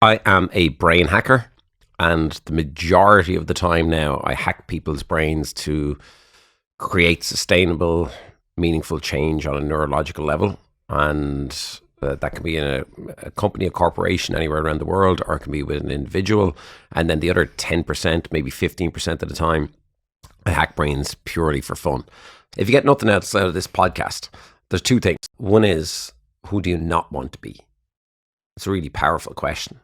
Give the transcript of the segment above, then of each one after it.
I am a brain hacker, and the majority of the time now, I hack people's brains to create sustainable, meaningful change on a neurological level. And that can be in a company, a corporation, anywhere around the world, or it can be with an individual. And then the other 10%, maybe 15% of the time, I hack brains purely for fun. If you get nothing else out of this podcast, there's two things. One is, who do you not want to be? It's a really powerful question.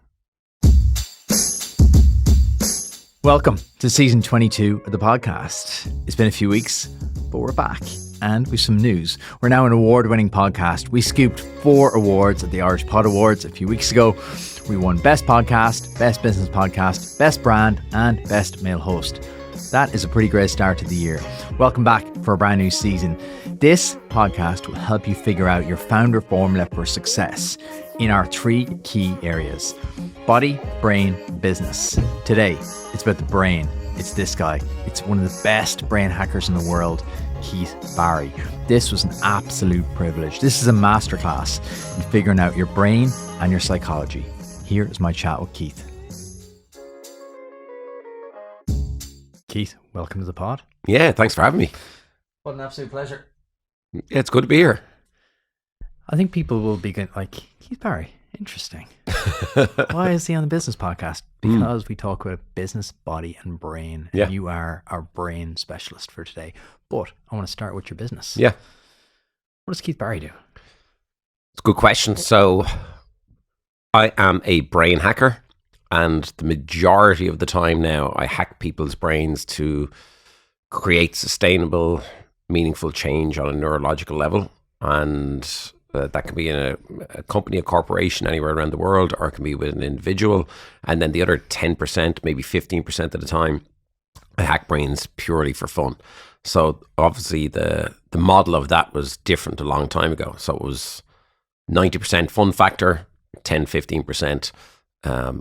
Welcome to season 22 of the podcast. It's been a few weeks, but we're back and with some news. We're now an award-winning podcast. We scooped 4 awards at the Irish Pod Awards a few weeks ago. We won Best Podcast, Best Business Podcast, Best Brand, and Best Male Host. That is a pretty great start to the year. Welcome back for a brand new season. This podcast will help you figure out your founder formula for success in our 3 key areas: body, brain, business. Today, it's about the brain. It's this guy. It's one of the best brain hackers in the world, Keith Barry. This was an absolute privilege. This is a masterclass in figuring out your brain and your psychology. Here is my chat with Keith. Keith, welcome to the pod. Yeah, thanks for having me. What an absolute pleasure. Yeah, it's good to be here. I think people will be going like, Keith Barry, interesting. Why is he on the business podcast? Because we talk about business, body, and brain. Yeah. And you are our brain specialist for today. But I want to start with your business. Yeah. What does Keith Barry do? It's a good question. So I am a brain hacker, and the majority of the time now, I hack people's brains to create sustainable, meaningful change on a neurological level. And that can be in a company, a corporation, anywhere around the world, or it can be with an individual. And then the other 10%, maybe 15% of the time, I hack brains purely for fun. So obviously the model of that was different a long time ago. So it was 90% fun factor, 10, 15%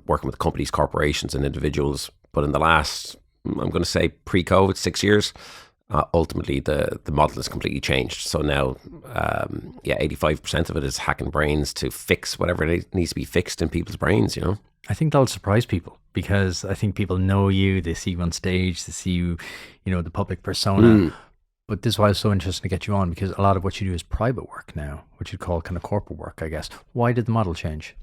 working with companies, corporations, and individuals. But in the last, I'm going to say pre-COVID, 6 years, ultimately the model has completely changed. So now 85% of it is hacking brains to fix whatever needs to be fixed in people's brains, you know. I think that'll surprise people because I think people know you, they see you on stage, they see you, the public persona. But this is why it's so interesting to get you on, because a lot of what you do is private work now, what you'd call kind of corporate work, I guess. Why did the model change?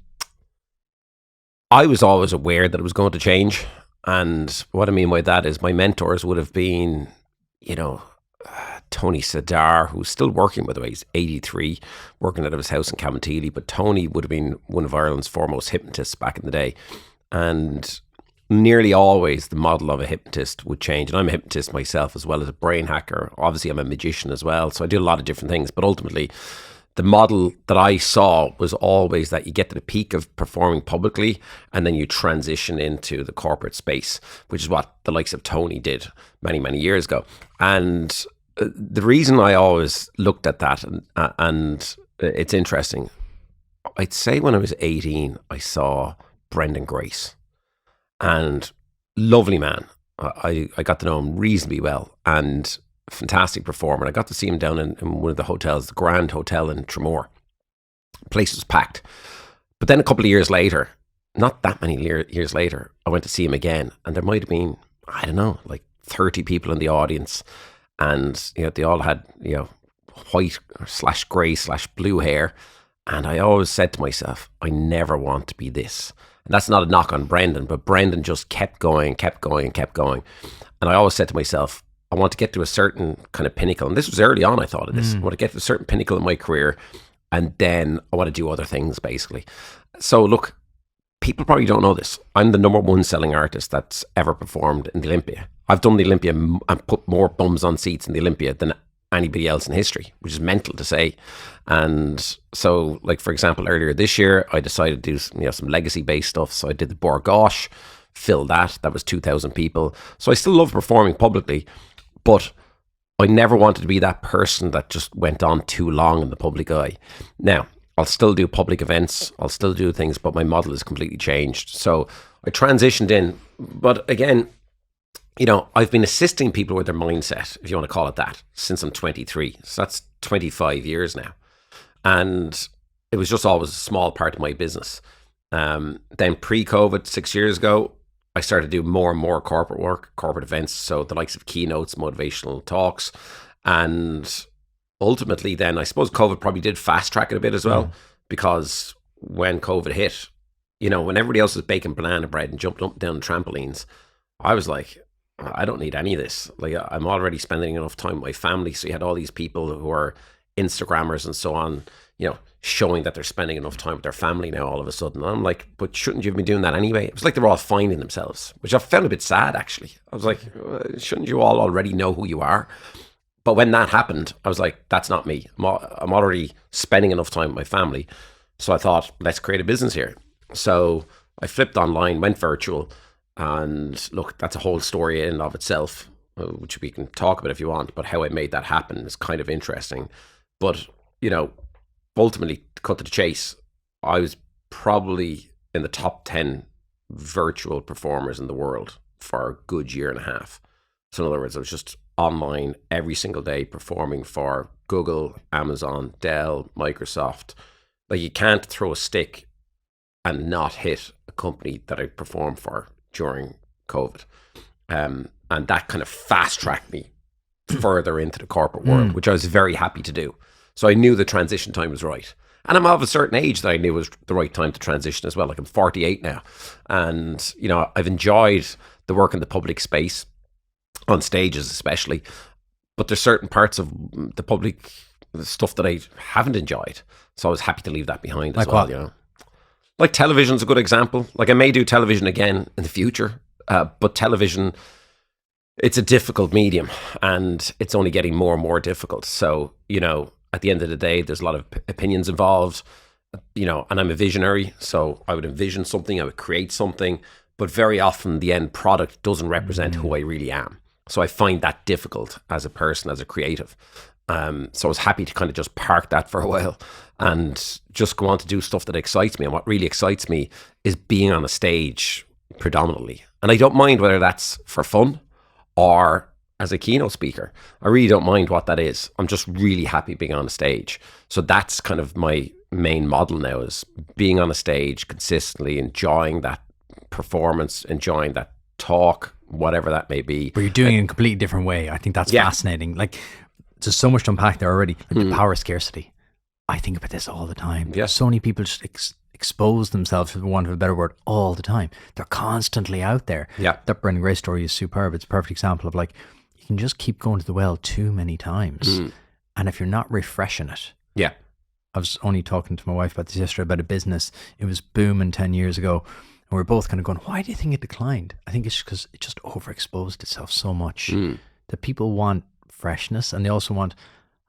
I was always aware that it was going to change. And what I mean by that is my mentors would have been, Tony Sadar, who's still working, by the way. He's 83, working out of his house in Cabinteely. But Tony would have been one of Ireland's foremost hypnotists back in the day. And nearly always the model of a hypnotist would change. And I'm a hypnotist myself, as well as a brain hacker. Obviously, I'm a magician as well. So I do a lot of different things. But ultimately, the model that I saw was always that you get to the peak of performing publicly and then you transition into the corporate space, which is what the likes of Tony did many, many years ago. And the reason I always looked at that, and it's interesting, I'd say when I was 18, I saw Brendan Grace, and lovely man. I got to know him reasonably well, and fantastic performer. I got to see him down in one of the hotels, the Grand Hotel in Tremor. The place was packed. But then a couple of years later, not that many years later, I went to see him again, and there might have been, I don't know, like 30 people in the audience, and they all had white / grey / blue hair, and I always said to myself, I never want to be this. And that's not a knock on Brendan, but Brendan just kept going, and I always said to myself, I want to get to a certain kind of pinnacle. And this was early on, I thought of this. I want to get to a certain pinnacle in my career, and then I want to do other things, basically. So look, people probably don't know this. I'm the #1 selling artist that's ever performed in the Olympia. I've done the Olympia and put more bums on seats in the Olympia than anybody else in history, which is mental to say. And so, like, for example, earlier this year, I decided to do some legacy-based stuff. So I did the Bord Gáis, filled that. That was 2,000 people. So I still love performing publicly, but I never wanted to be that person that just went on too long in the public eye. Now, I'll still do public events, I'll still do things, but my model is completely changed. So I transitioned in, but again, I've been assisting people with their mindset, if you want to call it that, since I'm 23. So that's 25 years now. And it was just always a small part of my business. Then pre-COVID, 6 years ago, I started to do more and more corporate work, corporate events. So the likes of keynotes, motivational talks. And ultimately then, I suppose COVID probably did fast track it a bit as well, because when COVID hit, when everybody else was baking banana bread and jumping up and down trampolines, I was like, I don't need any of this. Like, I'm already spending enough time with my family. So you had all these people who are Instagrammers and so on, showing that they're spending enough time with their family now all of a sudden. And I'm like, but shouldn't you have been doing that anyway? It was like they were all finding themselves, which I found a bit sad, actually. I was like, shouldn't you all already know who you are? But when that happened, I was like, that's not me. I'm already spending enough time with my family. So I thought, let's create a business here. So I flipped online, went virtual. And look, that's a whole story in and of itself, which we can talk about if you want. But how I made that happen is kind of interesting. But, ultimately, to cut to the chase, I was probably in the top 10 virtual performers in the world for a good year and a half. So in other words, I was just online every single day performing for Google, Amazon, Dell, Microsoft. Like, you can't throw a stick and not hit a company that I performed for during COVID. And that kind of fast tracked me further into the corporate world, which I was very happy to do. So I knew the transition time was right. And I'm of a certain age that I knew was the right time to transition as well. Like, I'm 48 now. And, I've enjoyed the work in the public space, on stages especially. But there's certain parts of the public stuff that I haven't enjoyed. So I was happy to leave that behind as well, Like, television's a good example. Like, I may do television again in the future, but television, it's a difficult medium and it's only getting more and more difficult. So, at the end of the day, there's a lot of opinions involved, and I'm a visionary. So I would envision something, I would create something, but very often the end product doesn't represent who I really am. So I find that difficult as a person, as a creative. So I was happy to kind of just park that for a while and just go on to do stuff that excites me. And what really excites me is being on a stage predominantly. And I don't mind whether that's for fun or as a keynote speaker. I really don't mind what that is. I'm just really happy being on a stage. So that's kind of my main model now, is being on a stage consistently, enjoying that performance, enjoying that talk, whatever that may be. But you're doing it in a completely different way. I think that's fascinating. Like, there's so much to unpack there already. Like, the power of scarcity. I think about this all the time. Yeah. So many people just expose themselves, for want of a better word, all the time. They're constantly out there. Yeah. That Brendan Gray story is superb. It's a perfect example of, like, you can just keep going to the well too many times. And if you're not refreshing it. Yeah. I was only talking to my wife about this yesterday, about a business. It was booming 10 years ago. And we were both kind of going, why do you think it declined? I think it's because it just overexposed itself so much that people want freshness, and they also want,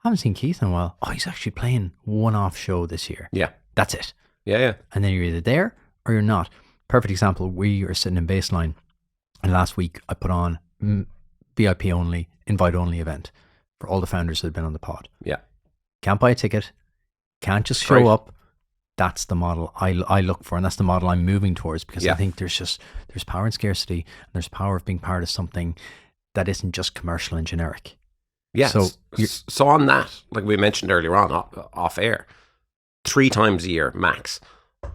I haven't seen Keith in a while. Oh, he's actually playing one-off show this year. Yeah. That's it. Yeah. And then you're either there or you're not. Perfect example, we are sitting in Baseline, and last week I put on VIP only, invite only event for all the founders that had been on the pod. Yeah. Can't buy a ticket, can't just show up. That's the model I look for, and that's the model I'm moving towards, because I think there's power in scarcity, and there's power of being part of something that isn't just commercial and generic. Yeah. So on that, like we mentioned earlier on off air, 3 times a year max,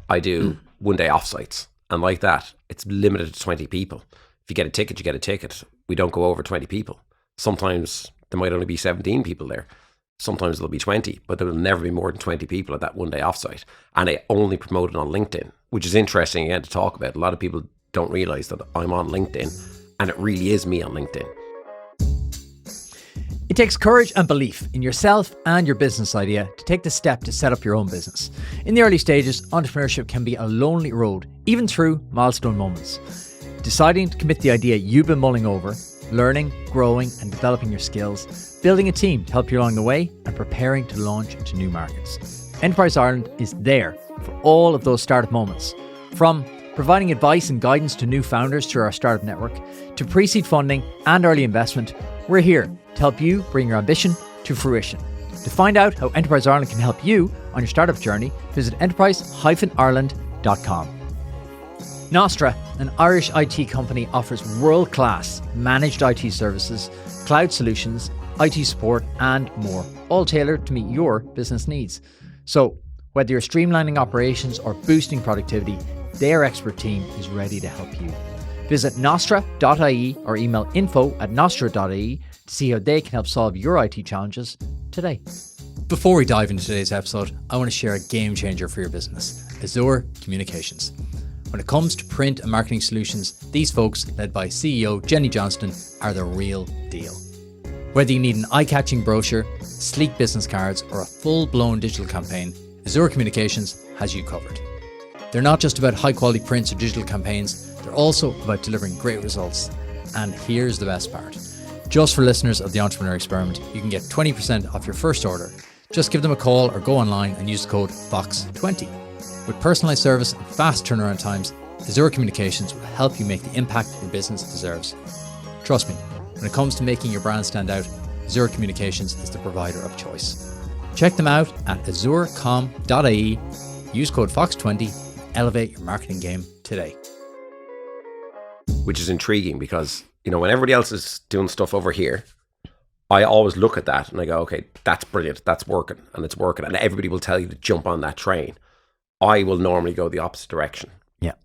I do one day offsites, and like that, it's limited to 20 people. If you get a ticket, you get a ticket. We don't go over 20 people. Sometimes there might only be 17 people there. Sometimes there'll be 20, but there will never be more than 20 people at that one day offsite. And I only promote it on LinkedIn, which is interesting again to talk about. A lot of people don't realize that I'm on LinkedIn, and it really is me on LinkedIn. It takes courage and belief in yourself and your business idea to take the step to set up your own business. In the early stages, entrepreneurship can be a lonely road, even through milestone moments. Deciding to commit the idea you've been mulling over, learning, growing and developing your skills, building a team to help you along the way, and preparing to launch into new markets. Enterprise Ireland is there for all of those startup moments. From providing advice and guidance to new founders through our startup network, to pre-seed funding and early investment, we're here to help you bring your ambition to fruition. To find out how Enterprise Ireland can help you on your startup journey, visit enterprise-ireland.com. Nostra, an Irish IT company, offers world-class managed IT services, cloud solutions, IT support, and more, all tailored to meet your business needs. So, Whether you're streamlining operations or boosting productivity, their expert team is ready to help you. Visit nostra.ie or email info@nostra.ie to see how they can help solve your IT challenges today. Before we dive into today's episode, I want to share a game changer for your business, Azure Communications. When it comes to print and marketing solutions, these folks, led by CEO Jenny Johnston, are the real deal. Whether you need an eye-catching brochure, sleek business cards, or a full-blown digital campaign, Azure Communications has you covered. They're not just about high-quality prints or digital campaigns, they're also about delivering great results. And here's the best part. Just for listeners of the Entrepreneur Experiment, you can get 20% off your first order. Just give them a call or go online and use the code FOX20. With personalized service and fast turnaround times, Azure Communications will help you make the impact your business deserves. Trust me, when it comes to making your brand stand out, Azure Communications is the provider of choice. Check them out at azurecom.ie, use code FOX20, and elevate your marketing game today. Which is intriguing because, when everybody else is doing stuff over here, I always look at that and I go, okay, that's brilliant, that's working, and it's working, and everybody will tell you to jump on that train. I will normally go the opposite direction. Yeah.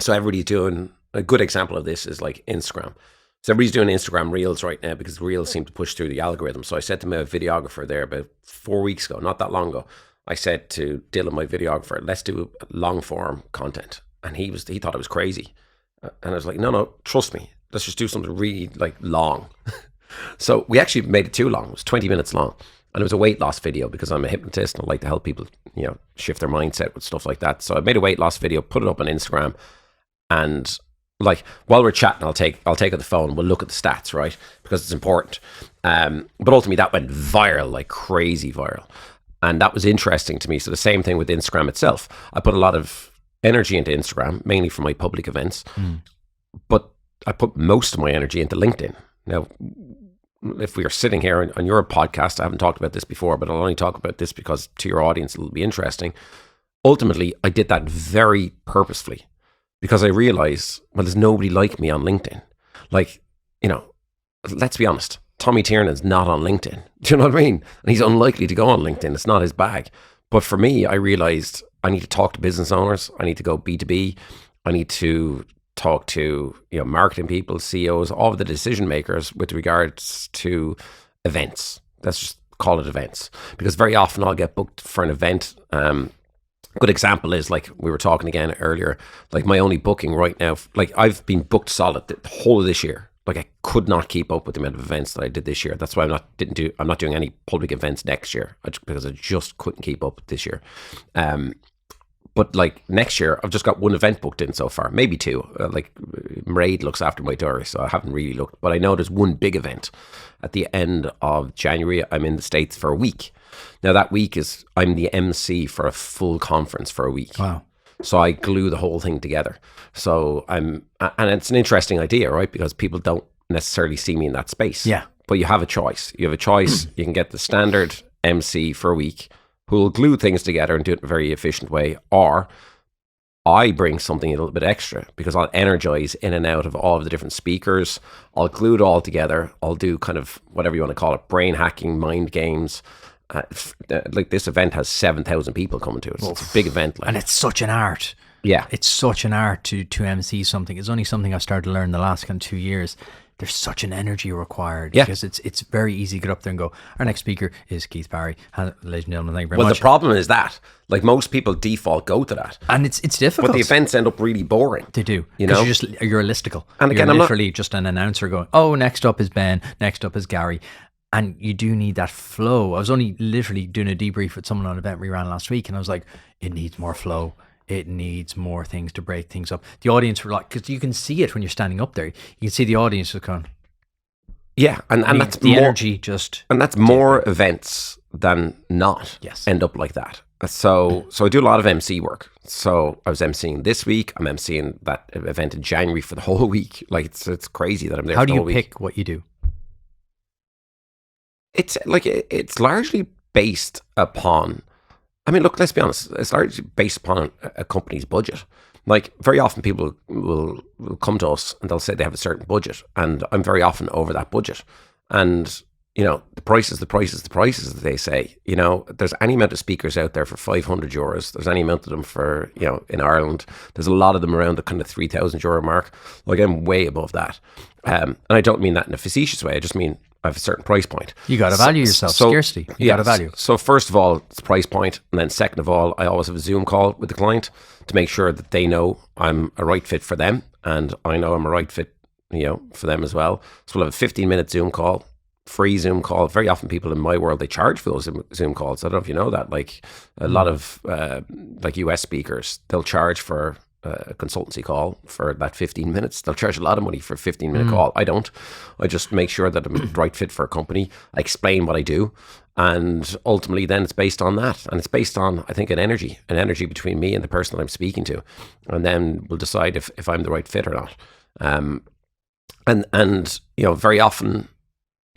So everybody's doing, a good example of this is like Instagram. So everybody's doing Instagram Reels right now because Reels seem to push through the algorithm. So I said to my videographer there about 4 weeks ago, not that long ago, I said to Dylan, my videographer, let's do long form content. And he thought it was crazy. And I was like, no, trust me. Let's just do something really long. So we actually made it too long. It was 20 minutes long. And it was a weight loss video because I'm a hypnotist and I like to help people, shift their mindset with stuff like that. So I made a weight loss video, put it up on Instagram, and while we're chatting, I'll take out the phone. We'll look at the stats, right? Because it's important. But ultimately that went viral, like crazy viral. And that was interesting to me. So the same thing with Instagram itself. I put a lot of energy into Instagram, mainly for my public events, but I put most of my energy into LinkedIn. Now, if we are sitting here on your podcast, I haven't talked about this before, but I'll only talk about this because to your audience it'll be interesting. Ultimately, I did that very purposefully because I realized, well, there's nobody like me on LinkedIn. Let's be honest, Tommy Tiernan's not on LinkedIn. Do you know what I mean? And he's unlikely to go on LinkedIn. It's not his bag. But for me, I realized I need to talk to business owners. I need to go B2B. I need to talk to marketing people, CEOs, all of the decision makers with regards to events. Let's just call it events, because very often I'll get booked for an event. Good example is like we were talking again earlier, like my only booking right now, like I've been booked solid the whole of this year. Like I could not keep up with the amount of events that I did this year. That's why I'm not doing any public events next year because I just couldn't keep up this year. But like next year, I've just got one event booked in so far, maybe two. Mairead looks after my diary, so I haven't really looked. But I know there's one big event at the end of January. I'm in the States for a week. Now that week I'm the MC for a full conference for a week. Wow. So I glue the whole thing together. So and it's an interesting idea, right? Because people don't necessarily see me in that space. Yeah. But you have a choice. You have a choice. You can get the standard MC for a week who will glue things together and do it in a very efficient way, or I bring something a little bit extra because I'll energize in and out of all of the different speakers. I'll glue it all together. I'll do kind of whatever you want to call it, brain hacking, mind games. Like this event has 7,000 people coming to it. So it's a big event. And it's such an art. Yeah. It's such an art to MC something. It's only something I've started to learn the last 2 years. There's such an energy required because it's very easy to get up there and go, our next speaker is Keith Barry. Ladies and gentlemen, thank you very much. Well, the problem is that, like most people default go to that. And it's difficult. But the events end up really boring. They do. Because you're listicle. And again, you're literally just an announcer going, oh, next up is Ben, next up is Gary. And you do need that flow. I was only literally doing a debrief with someone on an event we ran last week, and I was like, it needs more flow. It needs more things to break things up. The audience were like, because you can see it when you're standing up there. You can see the audience is going. Yeah, and that's the more energy just. And that's more events than not end up like that. So I do a lot of MC work. So I was MCing this week. I'm MCing that event in January for the whole week. Like it's crazy that I'm there. How for do the you whole pick week. what you do? It's largely based upon. I mean, look, let's be honest. It's largely based upon a company's budget. Like very often people will come to us and they'll say they have a certain budget, and I'm very often over that budget. And the price is the price is the price, as they say. There's any amount of speakers out there for €500. There's any amount of them for, in Ireland. There's a lot of them around the kind of €3,000 mark. Like, I'm way above that. And I don't mean that in a facetious way. I just mean I have a certain price point. You got to value yourself. Scarcity. You got to value. So first of all, it's price point. And then second of all, I always have a Zoom call with the client to make sure that they know I'm a right fit for them. And I know I'm a right fit, for them as well. So we'll have a 15-minute Zoom call. Free Zoom call. Very often people in my world, they charge for those Zoom calls. I don't know if you know that. Like a lot of like US speakers, they'll charge for a consultancy call for that 15 minutes. They'll charge a lot of money for a 15-minute call. I don't. I just make sure that I'm the right fit for a company. I explain what I do. And ultimately then it's based on that. And it's based on, I think, an energy between me and the person that I'm speaking to. And then we'll decide if I'm the right fit or not. And very often,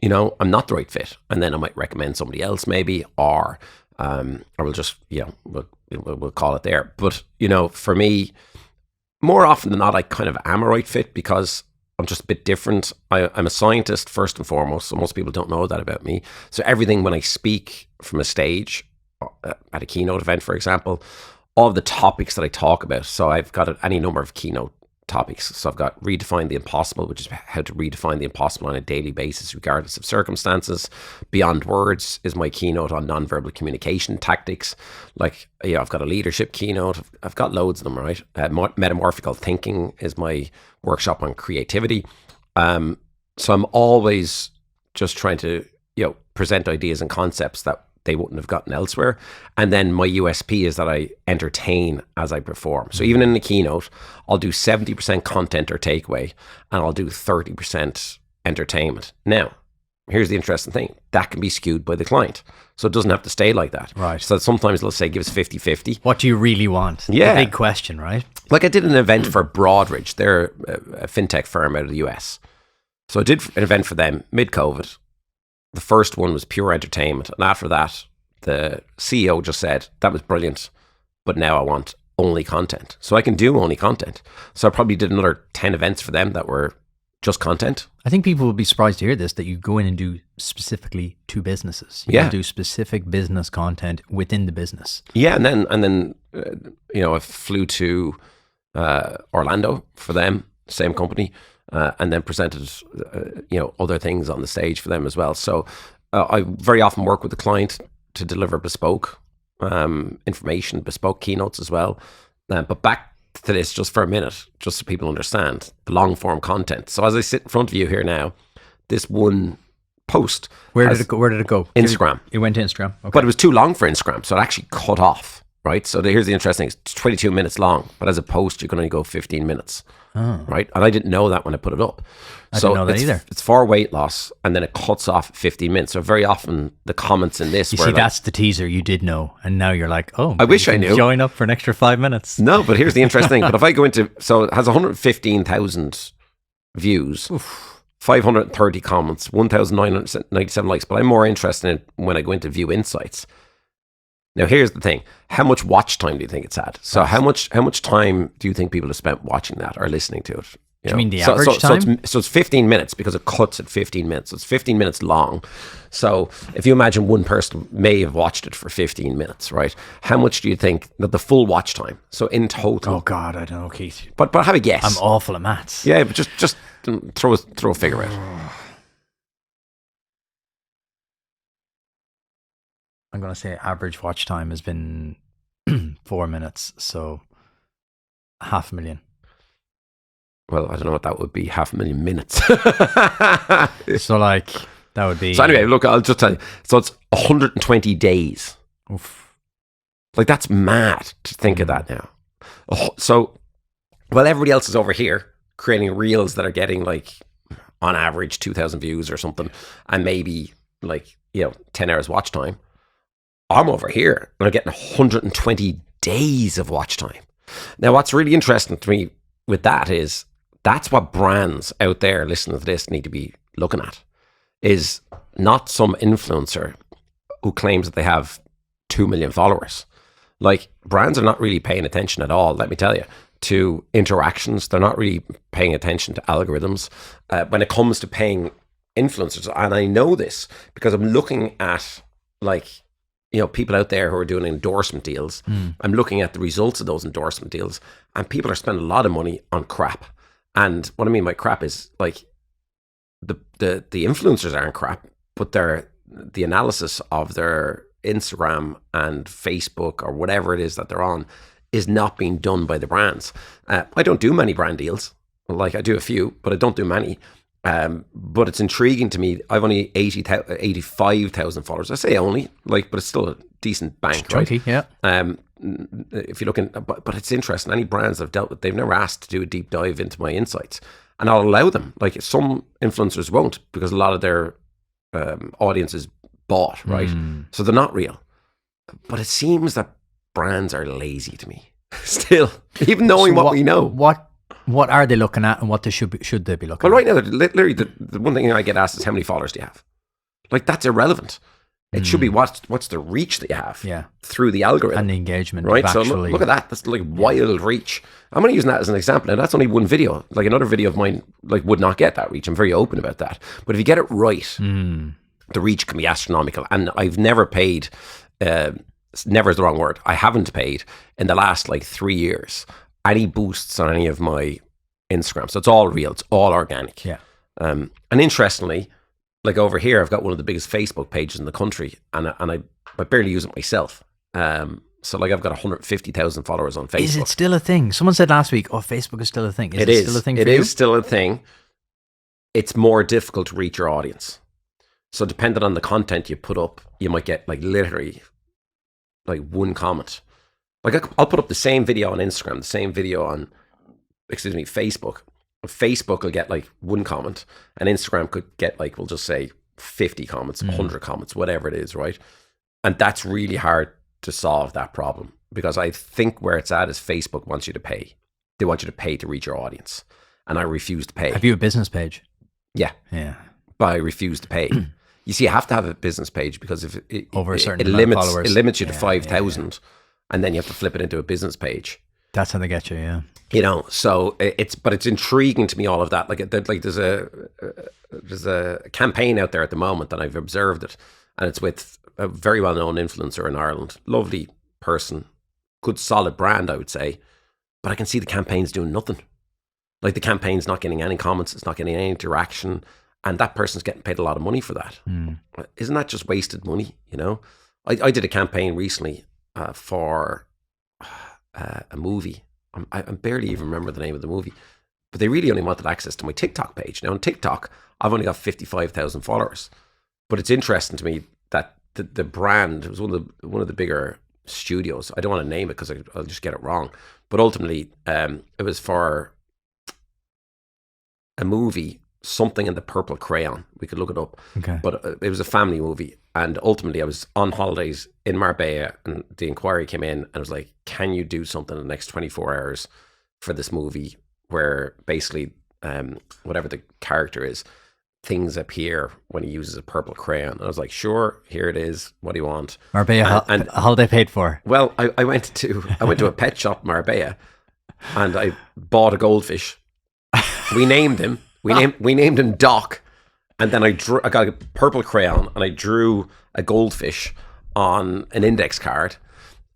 I'm not the right fit, and then I might recommend somebody else maybe, or we'll just, we'll call it there. But, for me, more often than not, I kind of am a right fit because I'm just a bit different. I'm a scientist first and foremost, so most people don't know that about me. So everything when I speak from a stage, at a keynote event, for example, all of the topics that I talk about, so I've got any number of keynote topics. So I've got redefine the impossible, which is how to redefine the impossible on a daily basis, regardless of circumstances. Beyond words is my keynote on nonverbal communication tactics. Like, I've got a leadership keynote. I've got loads of them, right? Metamorphical thinking is my workshop on creativity. So I'm always just trying to, present ideas and concepts that they wouldn't have gotten elsewhere. And then my USP is that I entertain as I perform. So even in the keynote, I'll do 70% content or takeaway, and I'll do 30% entertainment. Now, here's the interesting thing. That can be skewed by the client. So it doesn't have to stay like that. Right. So sometimes they'll say, give us 50-50. What do you really want? Yeah. The big question, right? Like I did an event for Broadridge. They're a fintech firm out of the US. So I did an event for them mid-COVID. The first one was pure entertainment. And after that, the CEO just said, that was brilliant, but now I want only content. So I can do only content. So I probably did another 10 events for them that were just content. I think people will be surprised to hear this, that you go in and do specifically to businesses. You do specific business content within the business. Yeah. And then I flew to Orlando for them, same company. And then presented, other things on the stage for them as well. So I very often work with the client to deliver bespoke information, bespoke keynotes as well. But back to this just for a minute, just so people understand the long form content. So as I sit in front of you here now, this one post. Where did it go? Instagram. It went to Instagram. Okay. But it was too long for Instagram, so it actually cut off. Right, so here's the interesting thing. It's 22 minutes long, but as a post, you're going to go 15 minutes. Oh. Right, and I didn't know that when I put it up. I didn't know that either. It's for weight loss, and then it cuts off at 15 minutes. So very often the comments in this, that's the teaser you did know, and now you're like, oh, I wish I knew. Join up for an extra 5 minutes. No, but here's the interesting thing. But if I go into, so it has 115,000 views. Oof. 530 comments, 1,997 likes. But I'm more interested in when I go into view insights. Now, here's the thing. How much watch time do you think it's had? So how much time do you think people have spent watching that or listening to it? You mean the average time? So it's 15 minutes because it cuts at 15 minutes. So it's 15 minutes long. So if you imagine one person may have watched it for 15 minutes, right? How much do you think that the full watch time? So in total. Oh, God, I don't know, Keith. But have a guess. I'm awful at maths. Yeah, but just throw a figure out. I'm going to say average watch time has been 4 minutes, so 500,000. Well, I don't know what that would be, 500,000 minutes. So like, that would be... So anyway, look, I'll just tell you. So it's 120 days. Oof. Like, that's mad to think of that now. So, while everybody else is over here creating reels that are getting like, on average, 2,000 views or something, and maybe like, 10 hours watch time, I'm over here and I'm getting 120 days of watch time. Now, what's really interesting to me with that is that's what brands out there listening to this need to be looking at, is not some influencer who claims that they have 2 million followers. Like, brands are not really paying attention at all, let me tell you, to interactions. They're not really paying attention to algorithms. When it comes to paying influencers, and I know this because I'm looking at like, people out there who are doing endorsement deals. I'm looking at the results of those endorsement deals, and people are spending a lot of money on crap. And what I mean by crap is like the influencers aren't crap, but the analysis of their Instagram and Facebook or whatever it is that they're on is not being done by the brands. I don't do many brand deals. Like, I do a few, but I don't do many. But it's intriguing to me. I've only 85,000 followers. I say only, but it's still a decent bank, chunky, right? Yeah. If you look in, but it's interesting. Any brands I've dealt with, they've never asked to do a deep dive into my insights, and I'll allow them. Like, some influencers won't, because a lot of their audience is bought, right? So they're not real. But it seems that brands are lazy to me still, even knowing what we know. What are they looking at, and what should they be looking at? Well, right now, literally, the one thing I get asked is, how many followers do you have? Like, that's irrelevant. It should be what's the reach that you have through the algorithm. And the engagement. Right? So look at that. That's like wild reach. I'm only using that as an example. And that's only one video. Like, another video of mine would not get that reach. I'm very open about that. But if you get it right, the reach can be astronomical. And I've never paid, never is the wrong word, I haven't paid in the last 3 years any boosts on any of my Instagram. So it's all real. It's all organic. Yeah. And interestingly, over here, I've got one of the biggest Facebook pages in the country, and I barely use it myself. So I've got 150,000 followers on Facebook. Is it still a thing? Someone said last week, Facebook is still a thing. Is it still a thing for you? It is still a thing. It's more difficult to reach your audience. So depending on the content you put up, you might get literally one comment. I'll put up the same video on Instagram, the same video on, Facebook. Facebook will get one comment, and Instagram could get we'll just say 50 comments, 100 comments, whatever it is, right? And that's really hard to solve that problem, because I think where it's at is Facebook wants you to pay. They want you to pay to reach your audience, and I refuse to pay. Have you a business page? Yeah. But I refuse to pay. You see, you have to have a business page, because if over a certain amount of followers, it limits you to 5,000, and then you have to flip it into a business page. That's how they get you, yeah. So it's intriguing to me, all of that. There's a campaign out there at the moment, and I've observed it, and it's with a very well-known influencer in Ireland. Lovely person, good solid brand, I would say, but I can see the campaign's doing nothing. The campaign's not getting any comments, it's not getting any interaction, and that person's getting paid a lot of money for that. Isn't that just wasted money? I did a campaign recently for a movie. I barely even remember the name of the movie, but they really only wanted access to my TikTok page. Now on TikTok, I've only got 55,000 followers, but it's interesting to me that the brand, it was one of the bigger studios. I don't want to name it because I'll just get it wrong, but ultimately it was for a movie, something in the Purple Crayon. We could look it up. Okay. But it was a family movie, and ultimately I was on holidays in Marbella, and the inquiry came in, and I was like, can you do something in the next 24 hours for this movie where basically whatever the character is, things appear when he uses a purple crayon? And I was like, sure, here it is. What do you want? Marbella, and a holiday paid for. Well, I went to a pet shop in Marbella, and I bought a goldfish. We named him. We named him Doc, and then I got a purple crayon, and I drew a goldfish on an index card,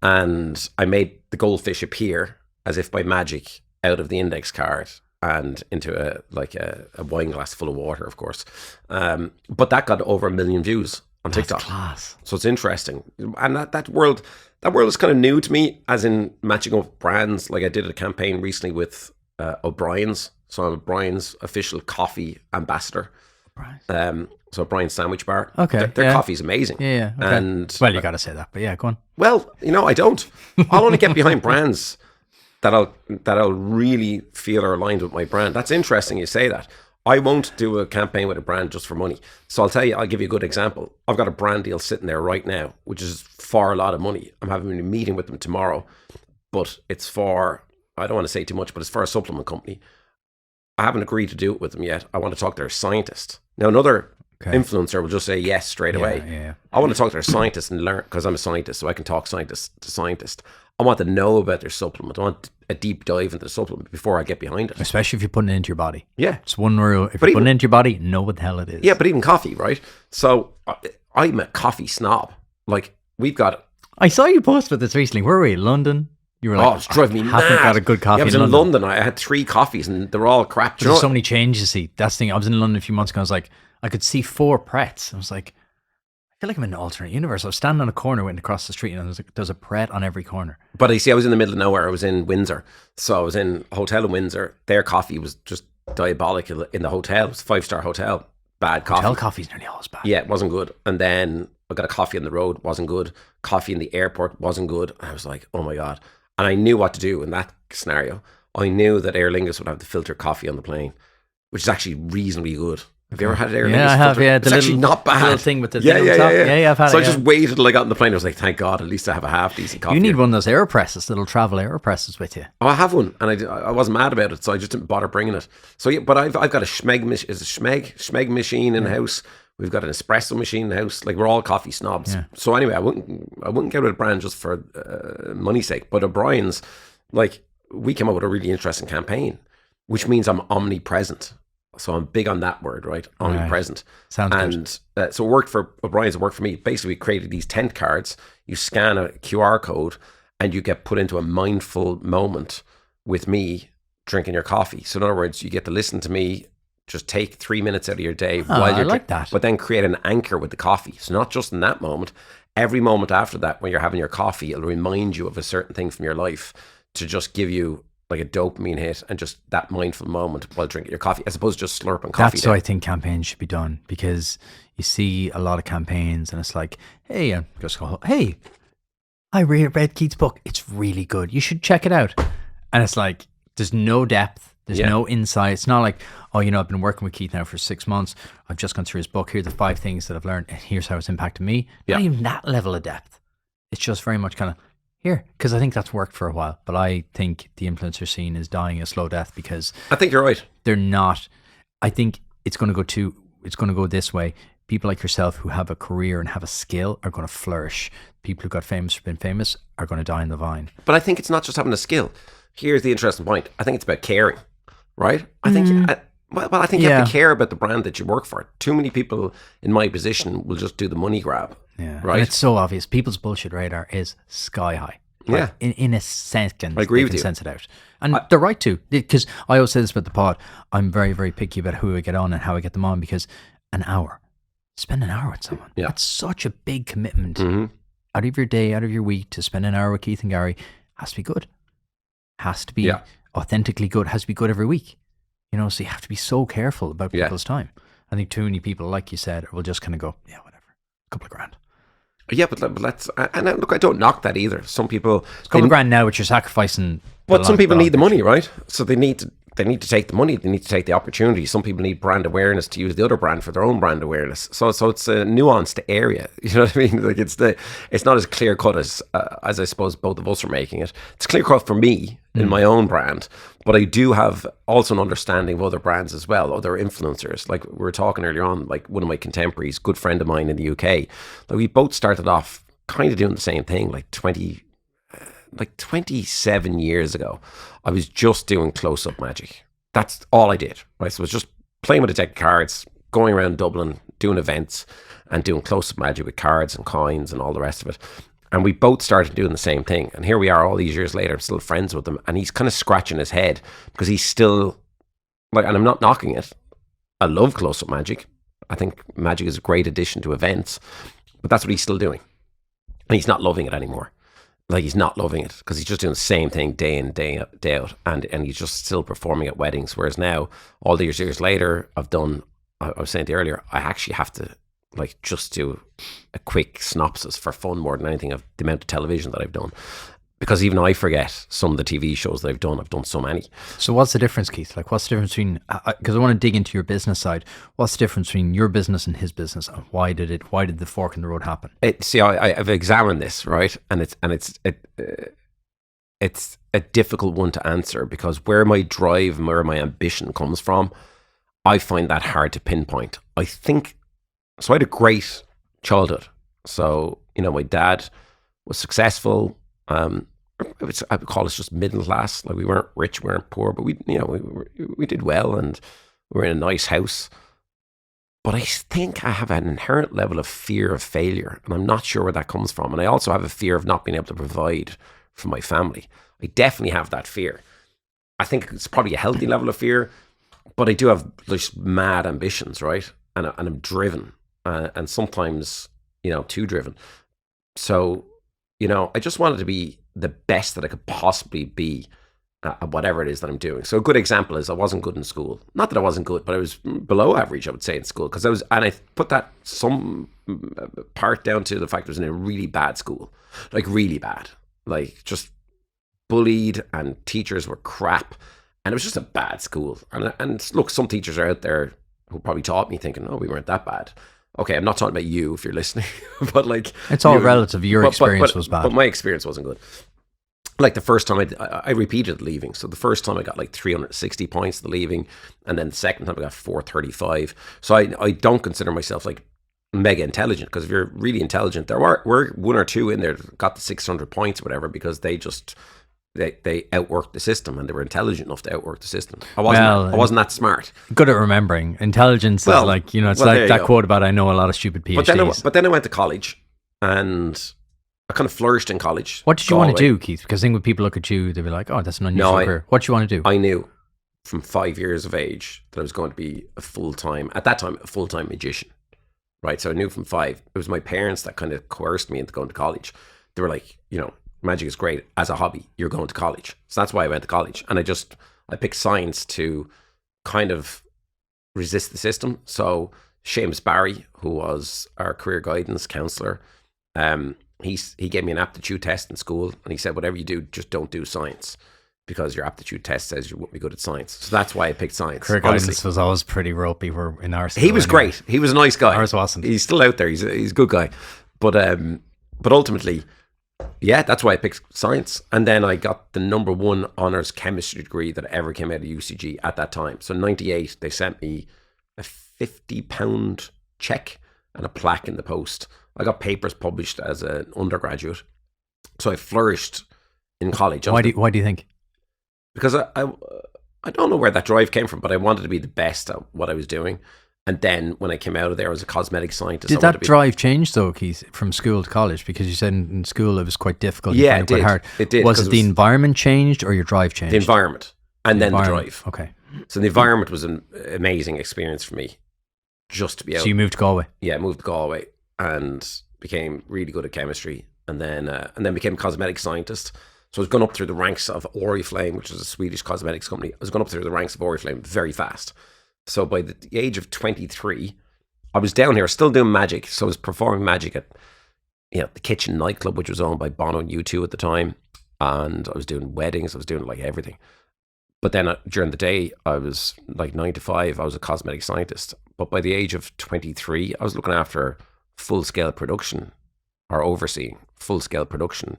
and I made the goldfish appear as if by magic out of the index card and into a wine glass full of water, of course. But that got over 1 million views on TikTok. That's class. So it's interesting, and that world is kind of new to me, as in matching up brands. I did a campaign recently with O'Brien's. So I'm O'Brien's official coffee ambassador. So O'Brien's Sandwich Bar. Okay. Their coffee's amazing. Yeah. Okay. And well, you got to say that, but yeah, go on. Well, I don't. I'll only get behind brands that I'll really feel are aligned with my brand. That's interesting you say that. I won't do a campaign with a brand just for money. So I'll give you a good example. I've got a brand deal sitting there right now, which is for a lot of money. I'm having a meeting with them tomorrow, but it's for, I don't want to say too much, but it's for a supplement company. I haven't agreed to do it with them yet. I want to talk to their scientist. Now, another influencer will just say yes straight away. Yeah. I want to talk to their scientist and learn, because I'm a scientist, so I can talk scientist to scientist. I want to know about their supplement. I want a deep dive into the supplement before I get behind it. Especially if you're putting it into your body. Yeah. It's one rule. If you're putting it into your body, know what the hell it is. Yeah, but even coffee, right? So I'm a coffee snob. Like, we've got... I saw you post with this recently. Where were you? London? You were like, it's driving me mad. Haven't got a good coffee. Yeah, I was in London. I had 3 coffees and they're all crap. There's so many changes. See, that's the thing. I was in London a few months ago. I was like, I could see 4 Prets. I was like, I feel like I'm in an alternate universe. I was standing on a corner, went across the street, and there's a Pret on every corner. But I was in the middle of nowhere. I was in Windsor. So I was in a hotel in Windsor. Their coffee was just diabolic in the hotel. It was a 5-star hotel. Bad coffee. Hotel coffee's nearly always bad. Yeah, it wasn't good. And then I got a coffee on the road. Wasn't good. Coffee in the airport. Wasn't good. And I was like, oh my God. And I knew what to do in that scenario. I knew that Aer Lingus would have the filter coffee on the plane, which is actually reasonably good. Have you ever had Aer Lingus? Yeah, I have. Yeah, it's actually not bad. Little thing with the thing on top. Yeah, I've had it. So I just waited till I got on the plane. I was like, thank God, at least I have a half decent coffee. You need one of those AeroPresses, little travel AeroPresses with you. Oh, I have one, and I wasn't mad about it, so I just didn't bother bringing it. So yeah, but I've got a Schmeg machine in the house. We've got an espresso machine in the house. Like, we're all coffee snobs. Yeah. So anyway, I wouldn't get rid of a brand just for money's sake. But O'Brien's, like, we came up with a really interesting campaign, which means I'm omnipresent. So I'm big on that word, right? Omnipresent. Sounds good. And so it worked for O'Brien's, it worked for me. Basically, we created these tent cards. You scan a QR code and you get put into a mindful moment with me drinking your coffee. So in other words, you get to listen to me, just take 3 minutes out of your day while you're like that. But then create an anchor with the coffee. So not just in that moment, every moment after that, when you're having your coffee, it'll remind you of a certain thing from your life to just give you like a dopamine hit and just that mindful moment while drinking your coffee, as opposed to just slurping coffee. That's how I think campaigns should be done, because you see a lot of campaigns and it's like, hey, I read Keith's book. It's really good. You should check it out. And it's like, there's no depth. There's no insight. It's not like, oh, I've been working with Keith now for 6 months. I've just gone through his book. Here are the 5 things that I've learned, and here's how it's impacted me. Not even that level of depth. It's just very much kind of, here, because I think that's worked for a while. But I think the influencer scene is dying a slow death because I think you're right. They're not. I think it's going to go this way. People like yourself who have a career and have a skill are going to flourish. People who got been famous are going to die in the vine. But I think it's not just having a skill. Here's the interesting point. I think it's about caring, right? I think I think you have to care about the brand that you work for. Too many people in my position will just do the money grab. Yeah, right. And it's so obvious. People's bullshit radar is sky high. Like, in a second, I agree with you. Sense it out, and they're right to. Because I always say this about the pod. I'm very, very picky about who I get on and how I get them on, because spend an hour with someone. Yeah. That's such a big commitment out of your day, out of your week, to spend an hour with Keith and Gary. Has to be good. Has to be authentically good. Has to be good every week. So you have to be so careful about people's time. I think too many people, like you said, will just kind of go, yeah, whatever, a couple of grand. Yeah, but let's, and look, I don't knock that either. Some people, a couple of grand now, which you're sacrificing. But some people need the money, right? So they need to take the money. They need to take the opportunity. Some people need brand awareness to use the other brand for their own brand awareness. So it's a nuanced area. You know what I mean? Like, it's not as clear cut as I suppose both of us are making it. It's clear cut for me in my own brand, but I do have also an understanding of other brands as well, other influencers. Like we were talking earlier on, like one of my contemporaries, good friend of mine in the UK. Like, we both started off kind of doing the same thing, like 27 years ago. I was just doing close-up magic. That's all I did, right? So I was just playing with a deck of cards, going around Dublin, doing events and doing close-up magic with cards and coins and all the rest of it. And we both started doing the same thing. And here we are all these years later, I'm still friends with him. And he's kind of scratching his head because he's still, like, and I'm not knocking it. I love close-up magic. I think magic is a great addition to events. But that's what he's still doing. And he's not loving it anymore. Like, he's not loving it because he's just doing the same thing day in, day out. And he's just still performing at weddings. Whereas now, all these years later, I was saying to you earlier, I actually have to, like, just do a quick synopsis for fun more than anything of the amount of television that I've done. Because even I forget some of the TV shows that I've done. I've done so many. So what's the difference, Keith? Like, what's the difference between, because I want to dig into your business side. What's the difference between your business and his business? And why did the fork in the road happen? I've examined this, right? And it's a difficult one to answer because where my drive and where my ambition comes from, I find that hard to pinpoint. I think, so I had a great childhood. So, my dad was successful. I would call us just middle class. Like we weren't rich, we weren't poor, but we did well, and we were in a nice house. But I think I have an inherent level of fear of failure, and I'm not sure where that comes from. And I also have a fear of not being able to provide for my family. I definitely have that fear. I think it's probably a healthy level of fear, but I do have just mad ambitions, right? And I'm driven, and sometimes, too driven. So, I just wanted to be the best that I could possibly be at whatever it is that I'm doing. So a good example is I wasn't good in school. Not that I wasn't good, but I was below average, I would say, in school. And I put that some part down to the fact I was in a really bad school, like really bad, like just bullied, and teachers were crap. And it was just a bad school. And look, some teachers are out there who probably taught me thinking, oh, we weren't that bad. Okay, I'm not talking about you if you're listening, but like... It's all relative. Your experience was bad. But my experience wasn't good. Like the first time I repeated leaving. So the first time I got like 360 points the leaving, and then the second time I got 435. So I don't consider myself like mega intelligent, because if you're really intelligent, there were one or two in there that got the 600 points or whatever, because they outworked the system, and they were intelligent enough to outwork the system. I wasn't that smart. Good at remembering. Intelligence is like, it's like that quote about, I know a lot of stupid PhDs. But then I went to college, and I kind of flourished in college. What did you want to do, Keith? Because I think when people look at you, they'll be like, oh, that's an unusual career. What did you want to do? I knew from 5 years of age that I was going to be a full-time magician, right? So I knew from 5. It was my parents that kind of coerced me into going to college. They were like, magic is great as a hobby. You're going to college. So that's why I went to college. And I picked science to kind of resist the system. So Seamus Barry, who was our career guidance counsellor, he gave me an aptitude test in school, and he said, whatever you do, just don't do science, because your aptitude test says you won't be good at science. So that's why I picked science. Career guidance was always pretty ropey. We're in our school. He was great. He was a nice guy. Ours wasn't. He's still out there. He's a good guy. But ultimately, yeah, that's why I picked science. And then I got the number 1 honours chemistry degree that ever came out of UCG at that time. So in 98, they sent me a £50 cheque and a plaque in the post. I got papers published as an undergraduate. So I flourished in college. Why do you think? Because I don't know where that drive came from, but I wanted to be the best at what I was doing. And then when I came out of there as a cosmetic scientist... Did that drive change, though, Keith, from school to college? Because you said in school it was quite difficult. Yeah, it did. Hard. It did. Was it the environment changed or your drive changed? The environment. And then the drive. Okay. So the environment was an amazing experience for me, just to be able... So you moved to Galway? Yeah, moved to Galway and became really good at chemistry, and then became a cosmetic scientist. So I was going up through the ranks of Oriflame, which is a Swedish cosmetics company. I was going up through the ranks of Oriflame very fast. So by the age of 23, I was down here still doing magic. So I was performing magic at the Kitchen nightclub, which was owned by Bono and U2 at the time. And I was doing weddings. I was doing like everything. But then during the day, I was like 9 to 5. I was a cosmetic scientist. But by the age of 23, I was looking after full-scale production, or overseeing full-scale production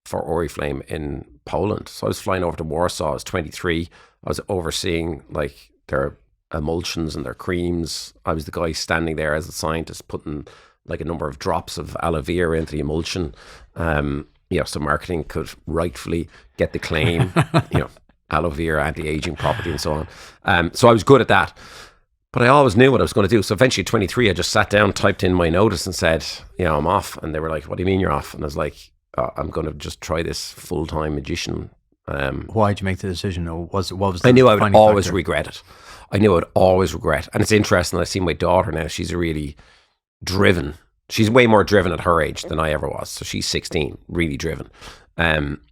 for Oriflame in Poland. So I was flying over to Warsaw. I was 23. I was overseeing like their emulsions and their creams. I was the guy standing there as a scientist putting like a number of drops of aloe vera into the emulsion. So marketing could rightfully get the claim, aloe vera, anti-aging property and so on. So I was good at that. But I always knew what I was going to do. So eventually at 23, I just sat down, typed in my notice and said, I'm off. And they were like, what do you mean you're off? And I was like, I'm going to just try this full-time magician. Why did you make the decision? Or what was I knew I would always regret it. I knew I would always regret. And it's interesting, I see my daughter now. She's really driven. She's way more driven at her age than I ever was. So she's 16, really driven.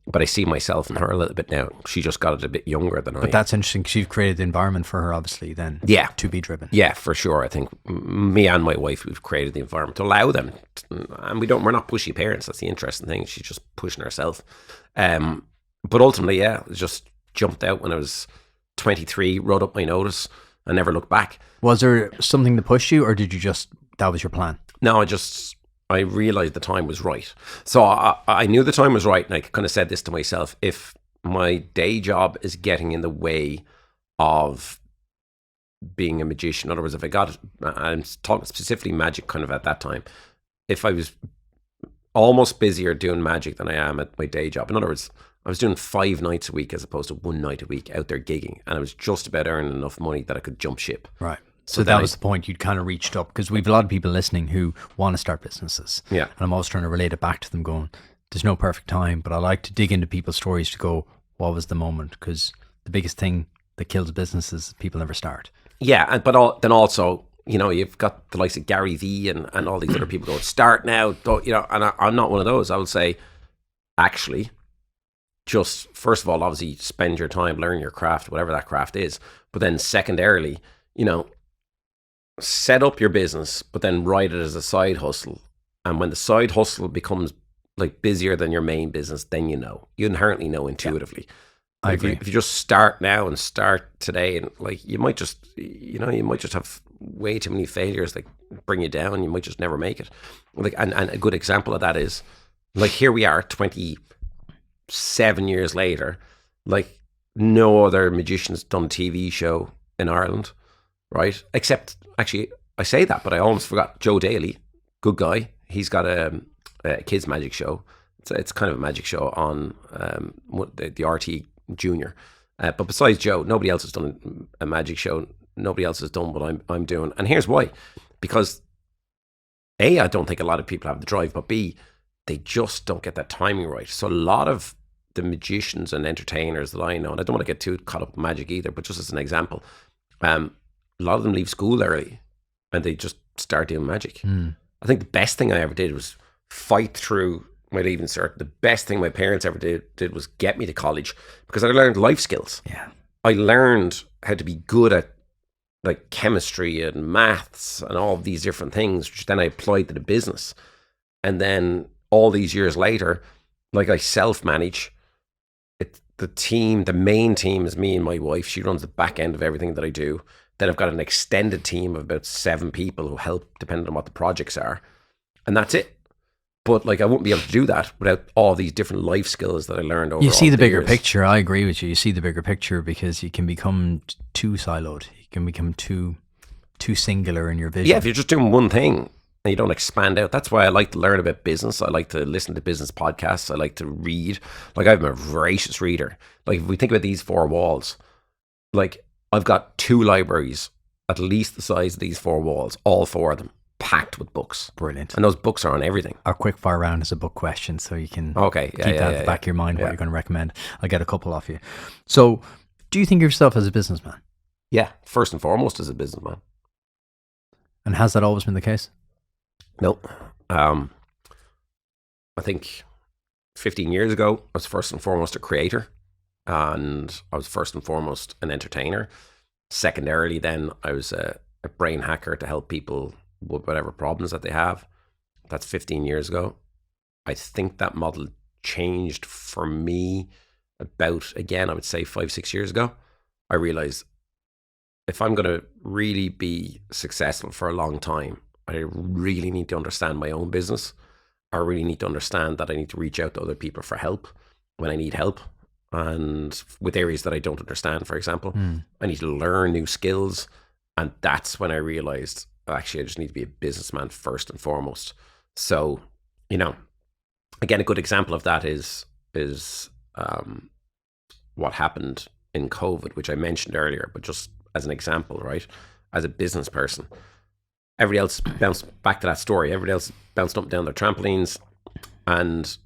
But I see myself in her a little bit now. She just got it a bit younger than I. But that's interesting because you've created the environment for her, obviously, then. Yeah. To be driven. Yeah, for sure. I think me and my wife, we've created the environment to allow them. And we're not pushy parents. That's the interesting thing. She's just pushing herself. But ultimately, I just jumped out when I was 23, wrote up my notice, and never looked back. Was there something to push you, or did you just, that was your plan? No, I realized the time was right. So I knew the time was right, and I kind of said this to myself: if my day job is getting in the way of being a magician, in other words, if I got, I'm talking specifically magic kind of at that time, if I was almost busier doing magic than I am at my day job, in other words, I was doing 5 nights a week as opposed to 1 night a week out there gigging. And I was just about earning enough money that I could jump ship. Right. So that was the point. You'd kind of reached up, because we've a lot of people listening who want to start businesses. Yeah. And I'm always trying to relate it back to them going, there's no perfect time, but I like to dig into people's stories to go, what was the moment? Because the biggest thing that kills businesses is people never start. Yeah. But then also, you know, you've got the likes of Gary Vee and all these other people going, start now. Don't, you know, and I'm not one of those. I would say, actually, just first of all, obviously spend your time, learn your craft, whatever that craft is. But then secondarily, you know, set up your business, but then write it as a side hustle. And when the side hustle becomes like busier than your main business, then you inherently know intuitively. Yeah, I agree. If you just start now and start today, and like you might just have way too many failures that bring you down. You might just never make it. Like, and a good example of that is, like, here we are 27 years later, like no other magician's done a TV show in Ireland, right? Except, actually, I say that, but I almost forgot Joe Daly, good guy. He's got a kids magic show. It's kind of a magic show on the RT Junior. But besides Joe, nobody else has done a magic show. Nobody else has done what I'm doing. And here's why. Because A, I don't think a lot of people have the drive, but B, they just don't get that timing right. So a lot of the magicians and entertainers that I know, and I don't want to get too caught up in magic either, but just as an example, a lot of them leave school early and they just start doing magic. I think the best thing I ever did was fight through my leaving cert. The best thing my parents ever did was get me to college, because I learned life skills. Yeah. I learned how to be good at like chemistry and maths and all of these different things, which then I applied to the business. And then all these years later, like, I self-manage. The main team is me and my wife. She runs the back end of everything that I do. Then I've got an extended team of about 7 people who help, depending on what the projects are. And that's it. But like, I wouldn't be able to do that without all these different life skills that I learned over. You see the bigger years. picture. I agree with you. You see the bigger picture, because you can become too siloed. You can become too singular in your vision. Yeah, if you're just doing one thing and you don't expand out. That's why I like to learn about business. I like to listen to business podcasts. I like to read. Like, I'm a voracious reader. Like, if we think about these 4 walls, like, I've got 2 libraries at least the size of these 4 walls, all 4 of them packed with books. Brilliant. And those books are on everything. Our quick fire round is a book question, so you can keep that at the back of your mind, what you're going to recommend. I'll get a couple off you. So, do you think of yourself as a businessman? Yeah, first and foremost as a businessman. And has that always been the case? No. I think 15 years ago, I was first and foremost a creator, and I was first and foremost an entertainer. Secondarily, then, I was a brain hacker to help people with whatever problems that they have. That's 15 years ago. I think that model changed for me about, again, I would say 5-6 years ago. I realized if I'm going to really be successful for a long time, I really need to understand my own business. I really need to understand that I need to reach out to other people for help when I need help, and with areas that I don't understand, for example. I need to learn new skills. And that's when I realized, actually, I just need to be a businessman first and foremost. So, you know, again, a good example of that is what happened in COVID, which I mentioned earlier, but just as an example, right? As a business person, everybody else bounced back to that story. Everybody else bounced up and down their trampolines. And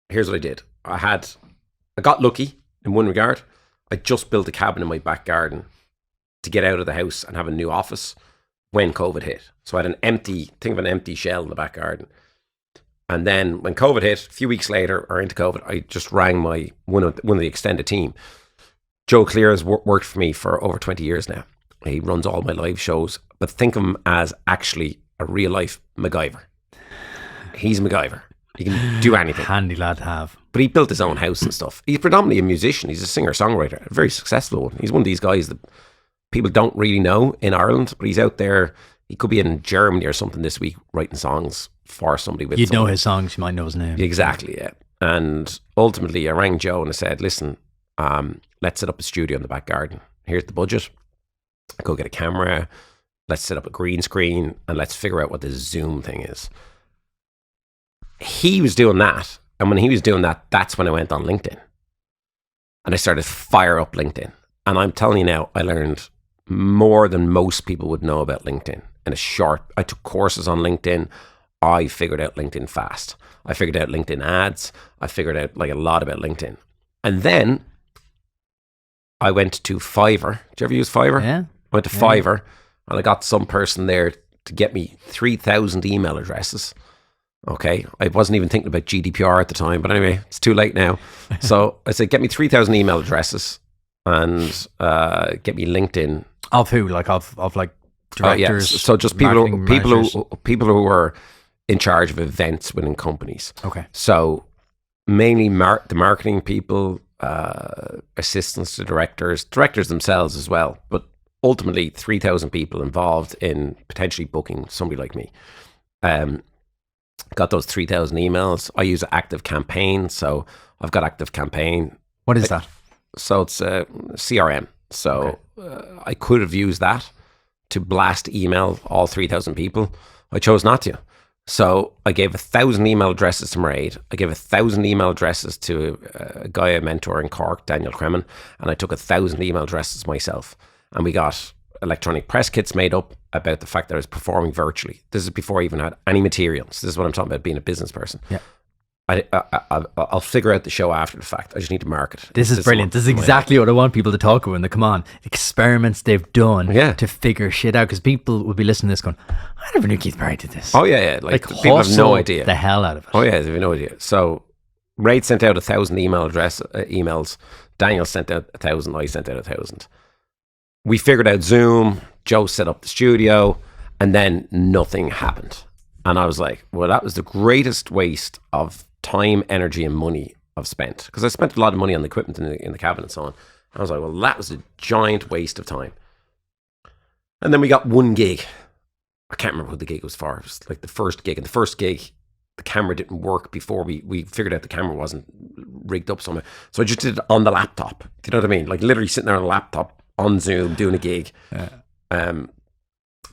here's what I did. I got lucky in one regard. I just built a cabin in my back garden to get out of the house and have a new office when COVID hit. So I had think of an empty shell in the back garden. And then when COVID hit, a few weeks later, or into COVID, I just rang one of the extended team. Joe Clear has worked for me for over 20 years now. He runs all my live shows, but think of him as actually a real life MacGyver. He's MacGyver. He can do anything. Handy lad to have. But he built his own house and stuff. He's predominantly a musician. He's a singer-songwriter, a very successful one. He's one of these guys that people don't really know in Ireland, but he's out there. He could be in Germany or something this week writing songs for somebody. You'd know his songs, you might know his name. Exactly, yeah. And ultimately, I rang Joe and I said, listen, let's set up a studio in the back garden. Here's the budget. Go get a camera. Let's set up a green screen and let's figure out what this Zoom thing is. He was doing that. And when he was doing that, that's when I went on LinkedIn. And I started to fire up LinkedIn. And I'm telling you now, I learned more than most people would know about LinkedIn. I took courses on LinkedIn. I figured out LinkedIn fast. I figured out LinkedIn ads. I figured out like a lot about LinkedIn. And then I went to Fiverr. Did you ever use Fiverr? Yeah. I went to Fiverr and I got some person there to get me 3,000 email addresses. Okay. I wasn't even thinking about GDPR at the time, but anyway, it's too late now. So I said, get me 3,000 email addresses and get me LinkedIn. Of who? Like of like directors? So just people who were in charge of events within companies. Okay. So mainly the marketing people, assistants to directors themselves as well, but ultimately 3,000 people involved in potentially booking somebody like me. Got those 3,000 emails. I use Active Campaign, so I've got Active Campaign. What is that? So it's a CRM. So I could have used that to blast email all 3,000 people. I chose not to. So I gave 1,000 email addresses to Mairead. I gave 1,000 email addresses to a guy I mentor in Cork, Daniel Kremen, and I took 1,000 email addresses myself. And we got electronic press kits made up about the fact that I was performing virtually. This is before I even had any materials. This is what I'm talking about, being a business person. Yeah. I'll figure out the show after the fact. I just need to market it. This is brilliant. This is exactly what I want people to talk about when they come on. Experiments they've done to figure shit out. Because people will be listening to this going, I never knew Keith Barry did this. Oh, yeah. Like people have no idea. The hell out of it. Oh, yeah. They have no idea. So Raid sent out 1,000 emails. Daniel sent out 1,000. I sent out 1,000. We figured out Zoom. Joe set up the studio. And then nothing happened. And I was like, well, that was the greatest waste of time, energy, and money I've spent. Because I spent a lot of money on the equipment in the cabin and so on. I was like, well, that was a giant waste of time. And then we got one gig. I can't remember who the gig was for. It was like the first gig. And the first gig, the camera didn't work before we figured out the camera wasn't rigged up somewhere. So I just did it on the laptop. Do you know what I mean? Like literally sitting there on a laptop on Zoom doing a gig. But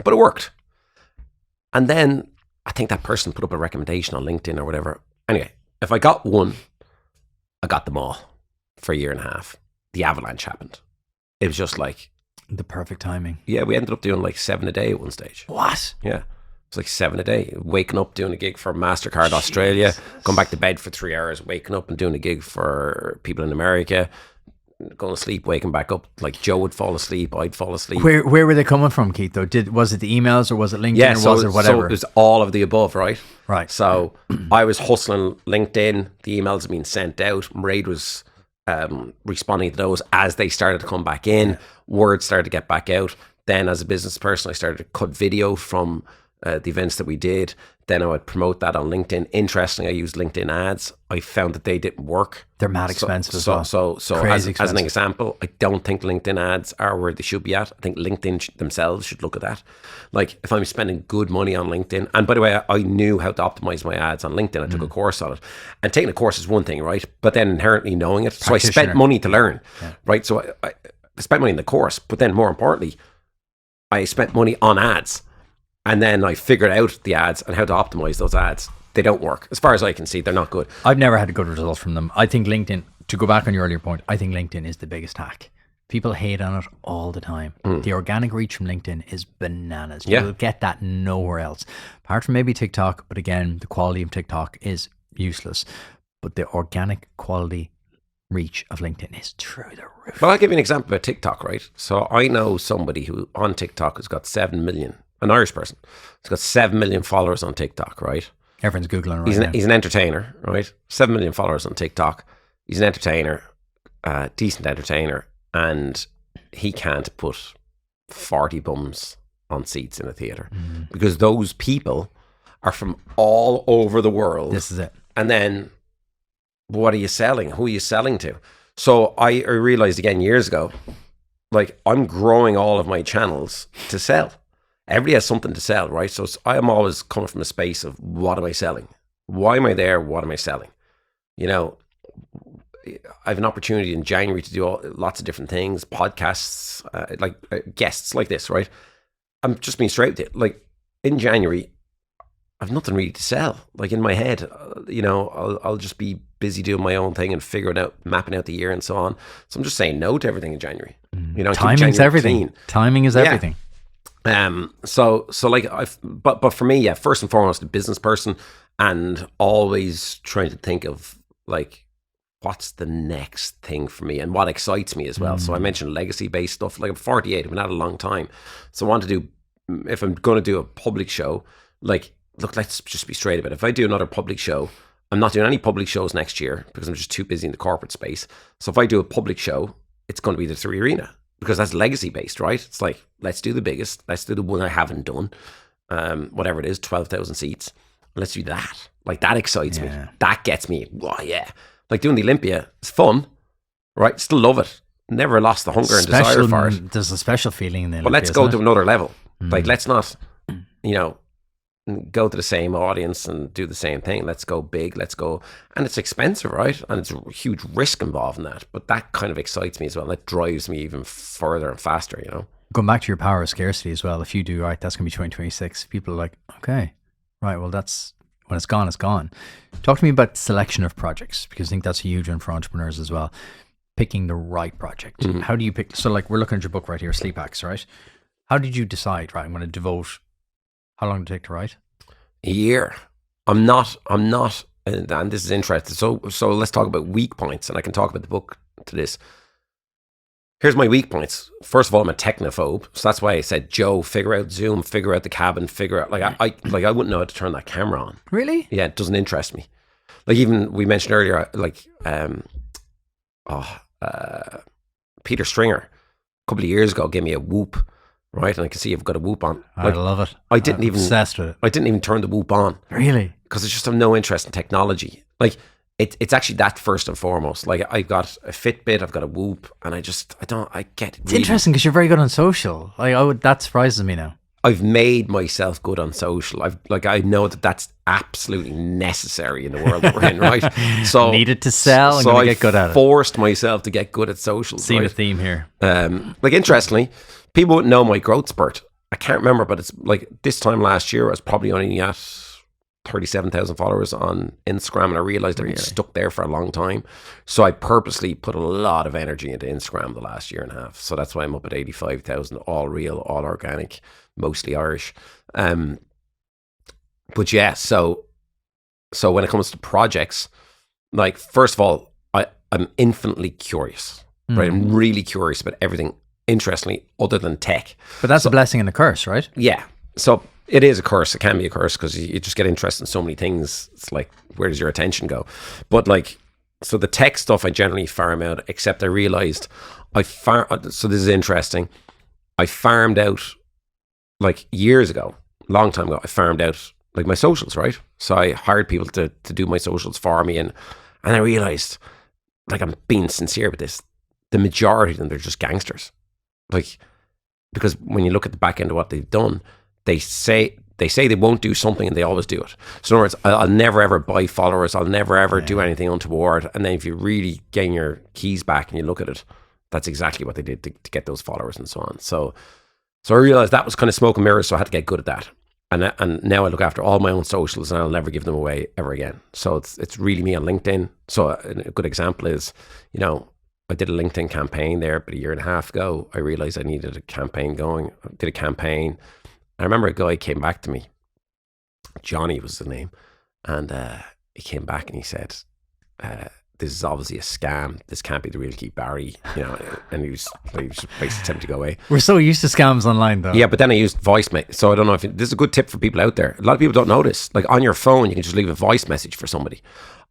it worked. And then I think that person put up a recommendation on LinkedIn or whatever. Anyway, if I got one, I got them all for a year and a half. The avalanche happened. It was just like... the perfect timing. Yeah, we ended up doing like 7 a day at one stage. What? Yeah. It's like 7 a day. Waking up, doing a gig for MasterCard Australia, going back to bed for 3 hours, waking up and doing a gig for people in America, going to sleep, waking back up. Like Joe would fall asleep, I'd fall asleep. Where were they coming from, Keith, though? Was it the emails or was it LinkedIn or was it whatever? So it was all of the above, right? Right. So I was hustling LinkedIn. The emails had been sent out. Mairead was responding to those as they started to come back in. Word started to get back out. Then as a business person, I started to cut video from the events that we did. Then I would promote that on LinkedIn. Interestingly, I used LinkedIn ads. I found that they didn't work. They're mad expensive as well. So as an example, I don't think LinkedIn ads are where they should be at. I think LinkedIn themselves should look at that. Like if I'm spending good money on LinkedIn, and by the way, I knew how to optimize my ads on LinkedIn. I took a course on it. And taking a course is one thing, right? But then inherently knowing it. So I spent money to learn, right? So I spent money in the course, but then more importantly, I spent money on ads. And then I figured out the ads and how to optimize those ads. They don't work. As far as I can see, they're not good. I've never had a good result from them. I think LinkedIn, to go back on your earlier point, I think LinkedIn is the biggest hack. People hate on it all the time. The organic reach from LinkedIn is bananas. You'll get that nowhere else. Apart from maybe TikTok, but again, the quality of TikTok is useless. But the organic quality reach of LinkedIn is through the roof. Well, I'll give you an example about TikTok, right? So I know somebody who on TikTok has got 7 million. An Irish person. He's got 7 million followers on TikTok, right? Everyone's Googling right now. He's an entertainer, right? 7 million followers on TikTok. He's an entertainer, decent entertainer, and he can't put 40 bums on seats in a theatre because those people are from all over the world. This is it. And then what are you selling? Who are you selling to? So I realized again years ago, like I'm growing all of my channels to sell. Everybody has something to sell, right? So I am always coming from a space of what am I selling? Why am I there? What am I selling? You know, I have an opportunity in January to do lots of different things, podcasts, guests like this, right? I'm just being straight with it. Like in January, I've nothing really to sell. Like in my head, I'll just be busy doing my own thing and figuring out, mapping out the year and so on. So I'm just saying no to everything in January. Timing's everything. Timing is everything. So like but for me, first and foremost, a business person, and always trying to think of like, what's the next thing for me and what excites me as well. So I mentioned legacy based stuff. Like I'm 48, I've been at it a long time. So I want to do, if I'm going to do a public show, like, look, let's just be straight about it. If I do another public show, I'm not doing any public shows next year because I'm just too busy in the corporate space. So if I do a public show, it's going to be the 3 Arena, because that's legacy based, right? It's like, let's do the biggest. Let's do the one I haven't done. Whatever it is, 12,000 seats. Let's do that. Like, that excites me. That gets me. Wow, yeah. Like doing the Olympia, it's fun, right? Still love it. Never lost the hunger and desire for it. There's a special feeling in the Olympia. But let's go to another level. Like, let's not, go to the same audience and do the same thing. Let's go big. Let's go. And it's expensive, right? And it's a huge risk involved in that. But that kind of excites me as well. That drives me even further and faster, Going back to your power of scarcity as well. If you do, right, that's going to be 2026. People are like, okay, right, well, that's, when it's gone, it's gone. Talk to me about selection of projects, because I think that's a huge one for entrepreneurs as well. Picking the right project. How do you pick? So like, we're looking at your book right here, Sleep Hacks, right? How did you decide, right, I'm going to devote, how long did it take to write? A year. I'm not, and this is interesting. So let's talk about weak points, and I can talk about the book to this. Here's my weak points. First of all, I'm a technophobe, so that's why I said, Joe, figure out Zoom, figure out the cabin, figure out, I wouldn't know how to turn that camera on. Really? Yeah, it doesn't interest me. Like, even we mentioned earlier, like, Peter Stringer, a couple of years ago, gave me a Whoop, right? And I can see you've got a Whoop on. Like, I love it. I'm obsessed with it. I didn't even turn the Whoop on. Really? Because I just have no interest in technology. Like, it's actually that first and foremost. Like, I've got a Fitbit, I've got a Whoop, and I get. It's interesting because you're very good on social. Like, that surprises me now. I've made myself good on social. I know that's absolutely necessary in the world that we're in, right? So needed to sell and get good at it. Forced myself to get good at social. See the theme here. Like, interestingly, people wouldn't know my growth spurt. I can't remember, but it's like this time last year, I was probably only at 37,000 followers on Instagram, and I realized I've been stuck there for a long time. So I purposely put a lot of energy into Instagram the last year and a half. So that's why I'm up at 85,000, all real, all organic, mostly Irish. But yeah, so when it comes to projects, like, first of all, I'm infinitely curious, right? I'm really curious about everything, interestingly, other than tech. But that's a blessing and a curse, right? Yeah. So it is a curse. It can be a curse because you just get interested in so many things. It's like, where does your attention go? But like, so the tech stuff I generally farm out, except I realized so this is interesting. I farmed out, like, years ago, long time ago, I farmed out like my socials, right? So I hired people to do my socials for me, and I realized, like, I'm being sincere with this, the majority of them, they're just gangsters. Like, because when you look at the back end of what they've done, they say they won't do something and they always do it. So in other words, I'll never ever buy followers. I'll never ever do anything untoward. And then if you really gain your keys back and you look at it, that's exactly what they did to get those followers and so on. So I realized that was kind of smoke and mirrors. So I had to get good at that. And now I look after all my own socials, and I'll never give them away ever again. So it's really me on LinkedIn. So a good example is, I did a LinkedIn campaign there, but a year and a half ago, I realized I needed a campaign going. I did a campaign. I remember a guy came back to me, Johnny was the name, and he came back and he said, this is obviously a scam. This can't be the real Keith Barry, and he was basically tempted to go away. We're so used to scams online, though. Yeah, but then I used voice message. So I don't know if this is a good tip for people out there. A lot of people don't know this. Like, on your phone, you can just leave a voice message for somebody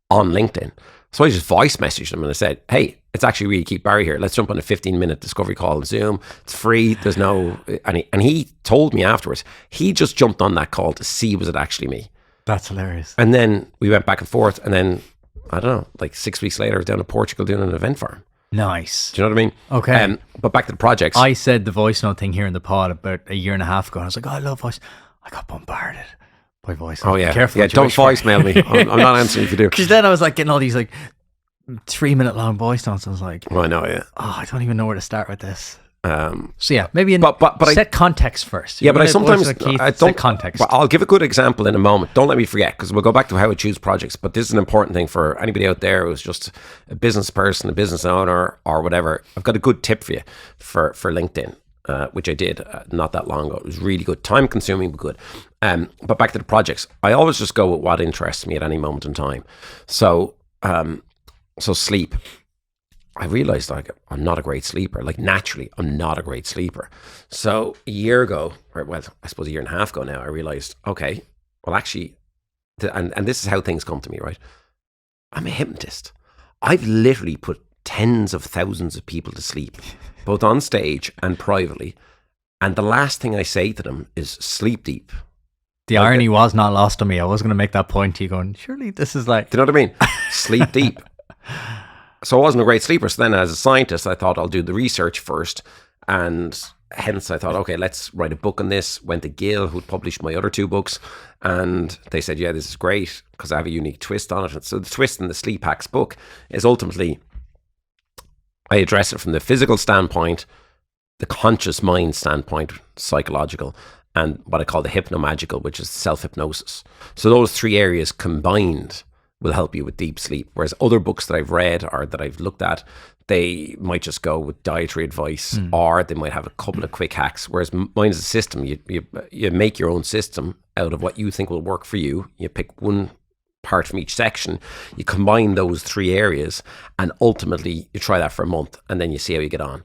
on LinkedIn. So I just voice messaged him and I said, hey, it's actually really Keith Barry here. Let's jump on a 15-minute discovery call on Zoom. It's free. There's no... And he told me afterwards, he just jumped on that call to see was it actually me. That's hilarious. And then we went back and forth, and then, I don't know, like 6 weeks later, I was down in Portugal doing an event for him. Nice. Do you know what I mean? Okay. But back to the projects. I said the voice note thing here in the pod about a year and a half ago, and I was like, I love voice. I got bombarded by voice. Oh, yeah. Careful. Yeah, don't voicemail me. I'm not answering if you do. Because then I was like getting all these like 3-minute long voice notes. I was like, oh, I know, yeah. I don't even know where to start with this. So yeah, maybe set context first. Yeah, but I sometimes I don't. Set context. But I'll give a good example in a moment. Don't let me forget, because we'll go back to how I choose projects. But this is an important thing for anybody out there who's just a business person, a business owner, or whatever. I've got a good tip for you for LinkedIn, which I did not that long ago. It was really good, time consuming, but good. But back to the projects, I always just go with what interests me at any moment in time. So, so sleep. I realized like I'm not a great sleeper. Like naturally, I'm not a great sleeper. So a year ago, or well, I suppose a year and a half ago now, I realized, okay, well actually, and this is how things come to me, right? I'm a hypnotist. I've literally put tens of thousands of people to sleep, both on stage and privately. And the last thing I say to them is sleep deep. The irony was not lost on me. I was going to make that point to you going, surely this is like... Do you know what I mean? Sleep deep. So I wasn't a great sleeper. So then as a scientist, I thought I'll do the research first. And hence I thought, okay, let's write a book on this. Went to Gill, who'd published my other 2 books. And they said, yeah, this is great because I have a unique twist on it. And so the twist in the Sleep Hacks book is ultimately, I address it from the physical standpoint, the conscious mind standpoint, psychological, and what I call the hypnomagical, which is self-hypnosis. So those 3 areas combined will help you with deep sleep. Whereas other books that I've read or that I've looked at, they might just go with dietary advice, or they might have a couple of quick hacks. Whereas mine is a system. You make your own system out of what you think will work for you. You pick one part from each section, you combine those 3 areas, and ultimately you try that for a month, and then you see how you get on.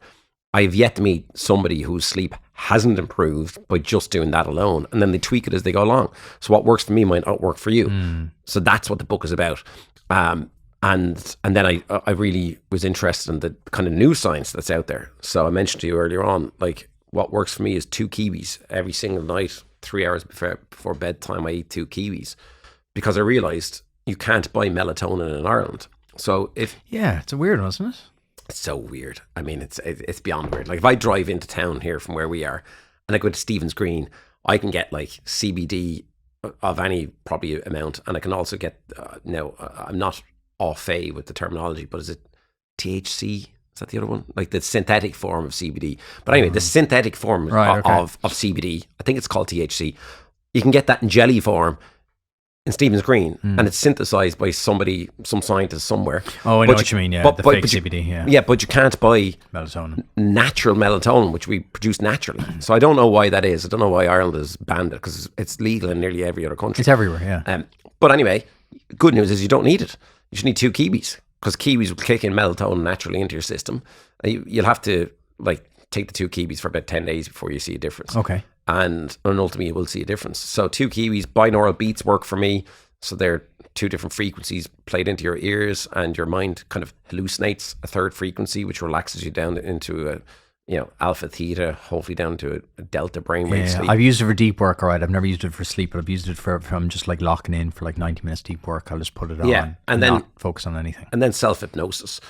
I've yet to meet somebody whose sleep hasn't improved by just doing that alone, and then they tweak it as they go along. So what works for me might not work for you. So that's what the book is about. And then I really was interested in the kind of new science that's out there. So I mentioned to you earlier on, like what works for me is 2 kiwis every single night, 3 hours before bedtime. I eat 2 kiwis because I realized you can't buy melatonin in Ireland. So it's a weird one, isn't it? It's so weird. I mean, it's beyond weird. Like if I drive into town here from where we are and I go to Stephen's Green, I can get like CBD of any probably amount, and I can also get I'm not au fait with the terminology, but is it THC? Is that the other one? Like the synthetic form of CBD. But anyway, the synthetic form of CBD, I think it's called THC. You can get that in jelly form in Stephen's Green, and it's synthesized by some scientist somewhere. Oh, I know what you mean, yeah. The fake CBD, yeah. Yeah, but you can't buy melatonin, natural melatonin, which we produce naturally. So I don't know why that is. I don't know why Ireland has banned it, because it's legal in nearly every other country. It's everywhere, yeah. But anyway, good news is you don't need it. You just need 2 kiwis, because kiwis will kick in melatonin naturally into your system. You'll have to like take the 2 kiwis for about 10 days before you see a difference. Okay. And ultimately you will see a difference. So 2 kiwis, binaural beats work for me. So they're 2 different frequencies played into your ears, and your mind kind of hallucinates a 3rd frequency, which relaxes you down into a, alpha, theta, hopefully down to a delta brainwave sleep. I've used it for deep work, all right. I've never used it for sleep, but I've used it from just like locking in for like 90 minutes deep work. I'll just put it on and then not focus on anything. And then self-hypnosis.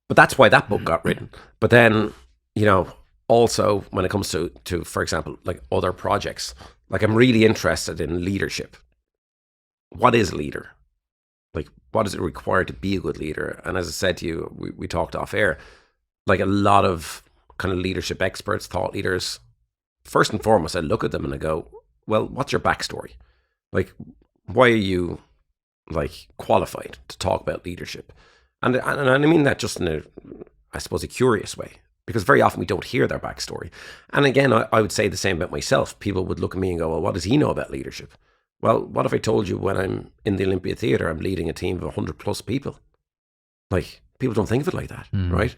But that's why that book got written. But then, also when it comes to, for example, like other projects, like I'm really interested in leadership. What is a leader? Like, what does it require to be a good leader? And as I said to you, we talked off air, like a lot of kind of leadership experts, thought leaders, first and foremost, I look at them and I go, well, what's your backstory? Like, why are you like qualified to talk about leadership? And I mean that just in a curious way, because very often we don't hear their backstory. And again, I would say the same about myself. People would look at me and go, well, what does he know about leadership? Well, what if I told you when I'm in the Olympia Theatre, I'm leading a team of 100 plus people? Like, people don't think of it like that, right?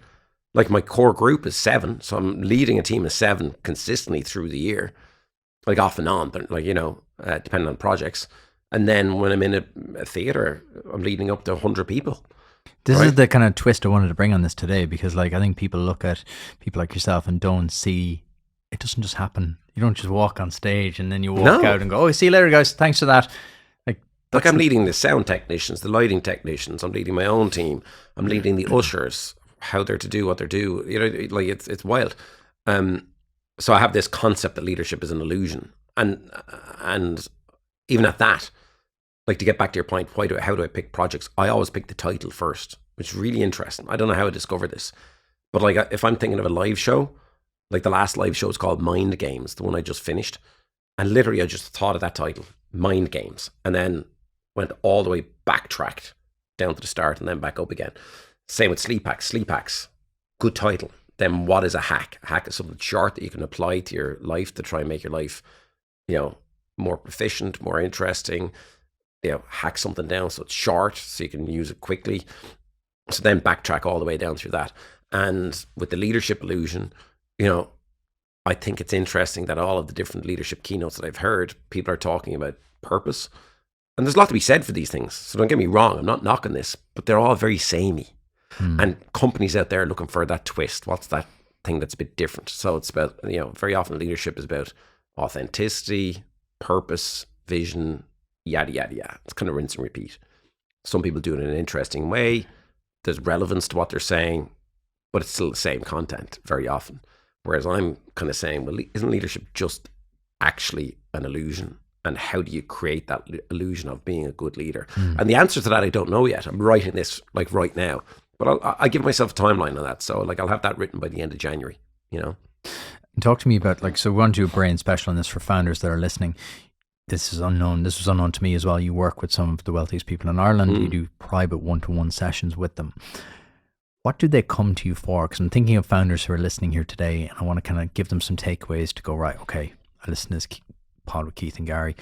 Like my core group is 7, so I'm leading a team of 7 consistently through the year, like off and on, but like, depending on projects. And then when I'm in a theatre, I'm leading up to 100 people. This is the kind of twist I wanted to bring on this today, because like I think people look at people like yourself and don't see it doesn't just happen. You don't just walk on stage and then you walk out and go, oh, see you later, guys. Thanks for that. Like I'm leading the sound technicians, the lighting technicians. I'm leading my own team. I'm leading the ushers, how they're to do what they're do. Like it's wild. So I have this concept that leadership is an illusion, and even at that, like to get back to your point, how do I pick projects? I always pick the title first, which is really interesting. I don't know how I discovered this, but like if I'm thinking of a live show, Like the last live show is called Mind Games, the one I just finished. And literally I just thought of that title, Mind Games, and then went all the way backtracked down to the start and then back up again. Same with Sleep Hacks. Sleep Hacks, good title. Then what is a hack? A hack is something short that you can apply to your life to try and make your life, more efficient, more interesting. Hack something down so it's short so you can use it quickly. So then backtrack all the way down through that. And with the leadership illusion, I think it's interesting that all of the different leadership keynotes that I've heard, people are talking about purpose. And there's a lot to be said for these things. So don't get me wrong, I'm not knocking this, but they're all very samey. And companies out there are looking for that twist. What's that thing that's a bit different? So it's about, very often leadership is about authenticity, purpose, vision, yada, yada, yada. It's kind of rinse and repeat. Some people do it in an interesting way. There's relevance to what they're saying, but it's still the same content very often. Whereas I'm kind of saying, well, isn't leadership just actually an illusion? And how do you create that illusion of being a good leader? And the answer to that, I don't know yet. I'm writing this like right now, but I give myself a timeline on that. So like I'll have that written by the end of January, Talk to me about so we want to do a brain special on this for founders that are listening. This is unknown. This was unknown to me as well. You work with some of the wealthiest people in Ireland. You do private one-to-one sessions with them. What do they come to you for? Because I'm thinking of founders who are listening here today, and I want to kind of give them some takeaways to go, right, okay, I listened to this pod with Keith and Gary.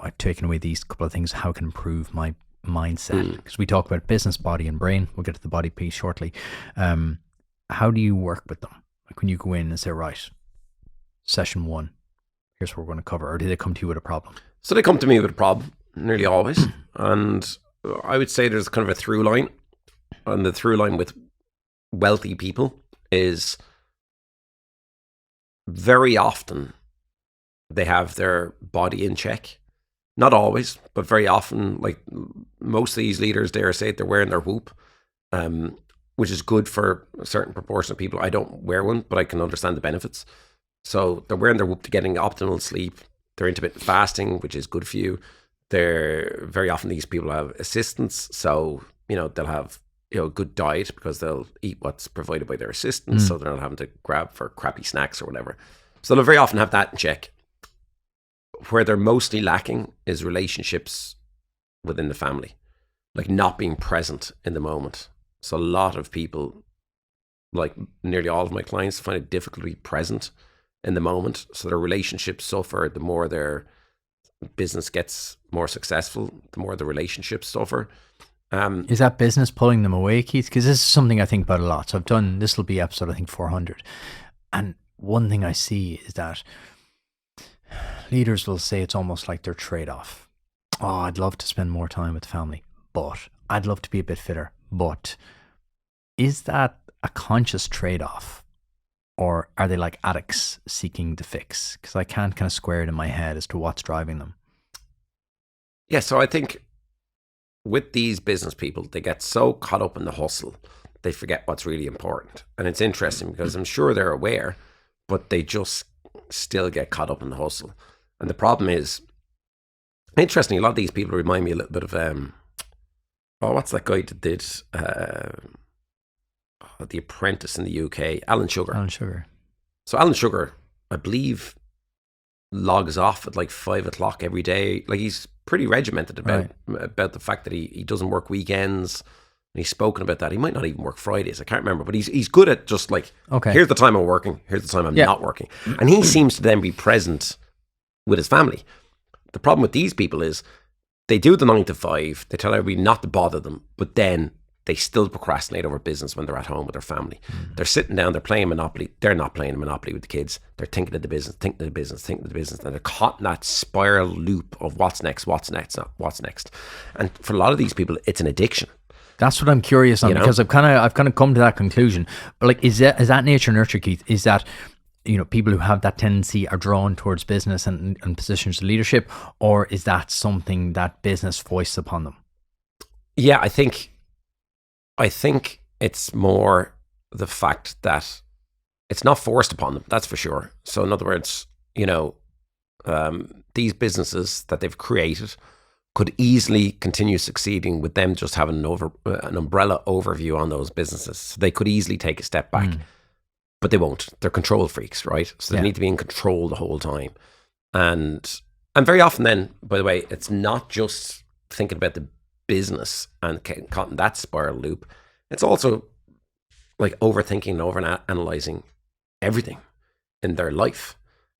I've taken away these couple of things, how I can improve my mindset. Because we talk about business, body, and brain. We'll get to the body piece shortly. How do you work with them? Like when you go in and say, right, session 1, here's what we're going to cover, or do they come to you with a problem? So they come to me with a problem, nearly always. And I would say there's kind of a through line. And the through line with wealthy people is very often they have their body in check. Not always, but very often, like most of these leaders, dare say, they're wearing their whoop, which is good for a certain proportion of people. I don't wear one, but I can understand the benefits. So they're wearing their whoop to getting optimal sleep. They're intermittent fasting, which is good for you. They're very often, these people have assistants. So, they'll have, a good diet because they'll eat what's provided by their assistants. So they're not having to grab for crappy snacks or whatever. So they'll very often have that in check. Where they're mostly lacking is relationships within the family, like not being present in the moment. So a lot of people, like nearly all of my clients, find it difficult to be present in the moment. So their relationships suffer. The more their business gets more successful, the more the relationships suffer. Is that business pulling them away, Keith? Because this is something I think about a lot. So this will be episode, I think, 400. And one thing I see is that leaders will say it's almost like their trade-off. Oh, I'd love to spend more time with the family, but I'd love to be a bit fitter. But is that a conscious trade-off? Or are they like addicts seeking the fix? Because I can't kind of square it in my head as to what's driving them. Yeah, so I think with these business people, they get so caught up in the hustle, they forget what's really important. And it's interesting because I'm sure they're aware, but they just still get caught up in the hustle. And the problem is, interestingly, a lot of these people remind me a little bit of, what's that guy that did The Apprentice in the UK? Alan Sugar. Alan Sugar. So Alan Sugar, I believe, logs off at like 5 o'clock every day. Like he's pretty regimented about the fact that he doesn't work weekends. And he's spoken about that. He might not even work Fridays. I can't remember, but he's good at just like, okay, here's the time I'm working, here's the time I'm not working. And he seems to then be present with his family. The problem with these people is they do the 9 to 5, they tell everybody not to bother them, but then they still procrastinate over business when they're at home with their family. They're sitting down, they're playing Monopoly. They're not playing Monopoly with the kids. They're thinking of the business, and they're caught in that spiral loop of what's next. And for a lot of these people, it's an addiction. That's what I'm curious on, because I've kind of come to that conclusion. But like, is that nature nurture, Keith? Is that, people who have that tendency are drawn towards business and positions of leadership, or is that something that business foists upon them? Yeah, I think it's more the fact that it's not forced upon them. That's for sure. So in other words, these businesses that they've created could easily continue succeeding with them just having an umbrella overview on those businesses. So they could easily take a step back. but they won't. They're control freaks, right? So they Yeah. need to be in control the whole time. And very often then, by the way, it's not just thinking about the business and caught in that spiral loop. It's also like overthinking and over analyzing everything in their life,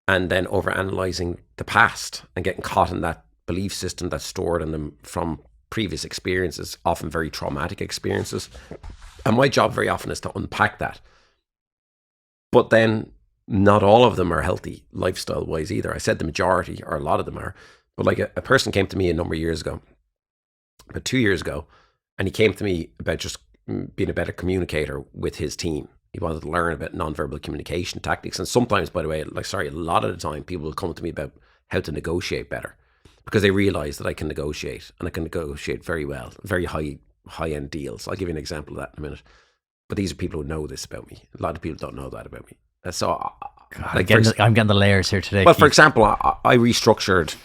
and then over analyzing the past and getting caught in that belief system that's stored in them from previous experiences, often very traumatic experiences. And my job very often is to unpack that. But then not all of them are healthy lifestyle wise either. I said the majority, or a lot of them are. But like a person came to me a number of years ago, about 2 years ago, and he came to me about just being a better communicator with his team. He wanted to learn about nonverbal communication tactics. And sometimes, by the way, a lot of the time, people will come to me about how to negotiate better, because they realize that I can negotiate, and I can negotiate very well, very high-end deals. I'll give you an example of that in a minute. But these are people who know this about me. A lot of people don't know that about me. So, God, I'm getting the layers here today. Well, Keith, for example, I restructured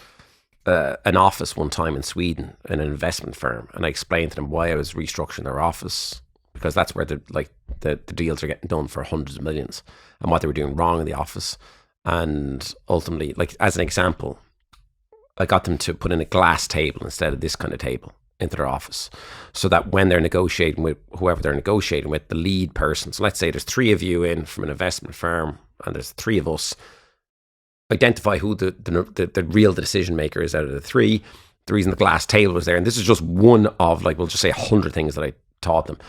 an office one time in Sweden in an investment firm, and I explained to them why I was restructuring their office, because that's where the deals are getting done for hundreds of millions, and what they were doing wrong in the office. And ultimately, like as an example, I got them to put in a glass table instead of this kind of table into their office, so that when they're negotiating with whoever they're negotiating with, the lead person, so let's say there's 3 of you in from an investment firm and there's 3 of us, identify who the real decision maker is out of the 3. The reason the glass table was there, and this is just one of, like, we'll just say 100 things that I taught them,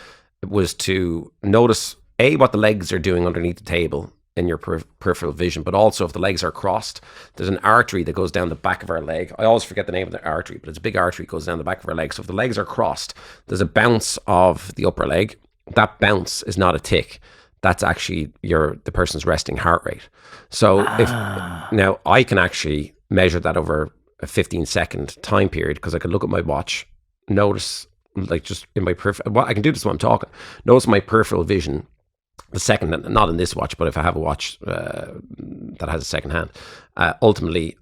it was to notice what the legs are doing underneath the table in your peripheral vision, but also if the legs are crossed, there's an artery that goes down the back of our leg. I always forget the name of the artery, but it's a big artery that goes down the back of our leg. So if the legs are crossed, there's a bounce of the upper leg. That bounce is not a tick. That's actually the person's resting heart rate. So now I can actually measure that over a 15-second time period, because I can look at my watch, notice, like, just in my well, I can do this while I'm talking. Notice my peripheral vision. The second, not in this watch, but if I have a watch that has a second hand, ultimately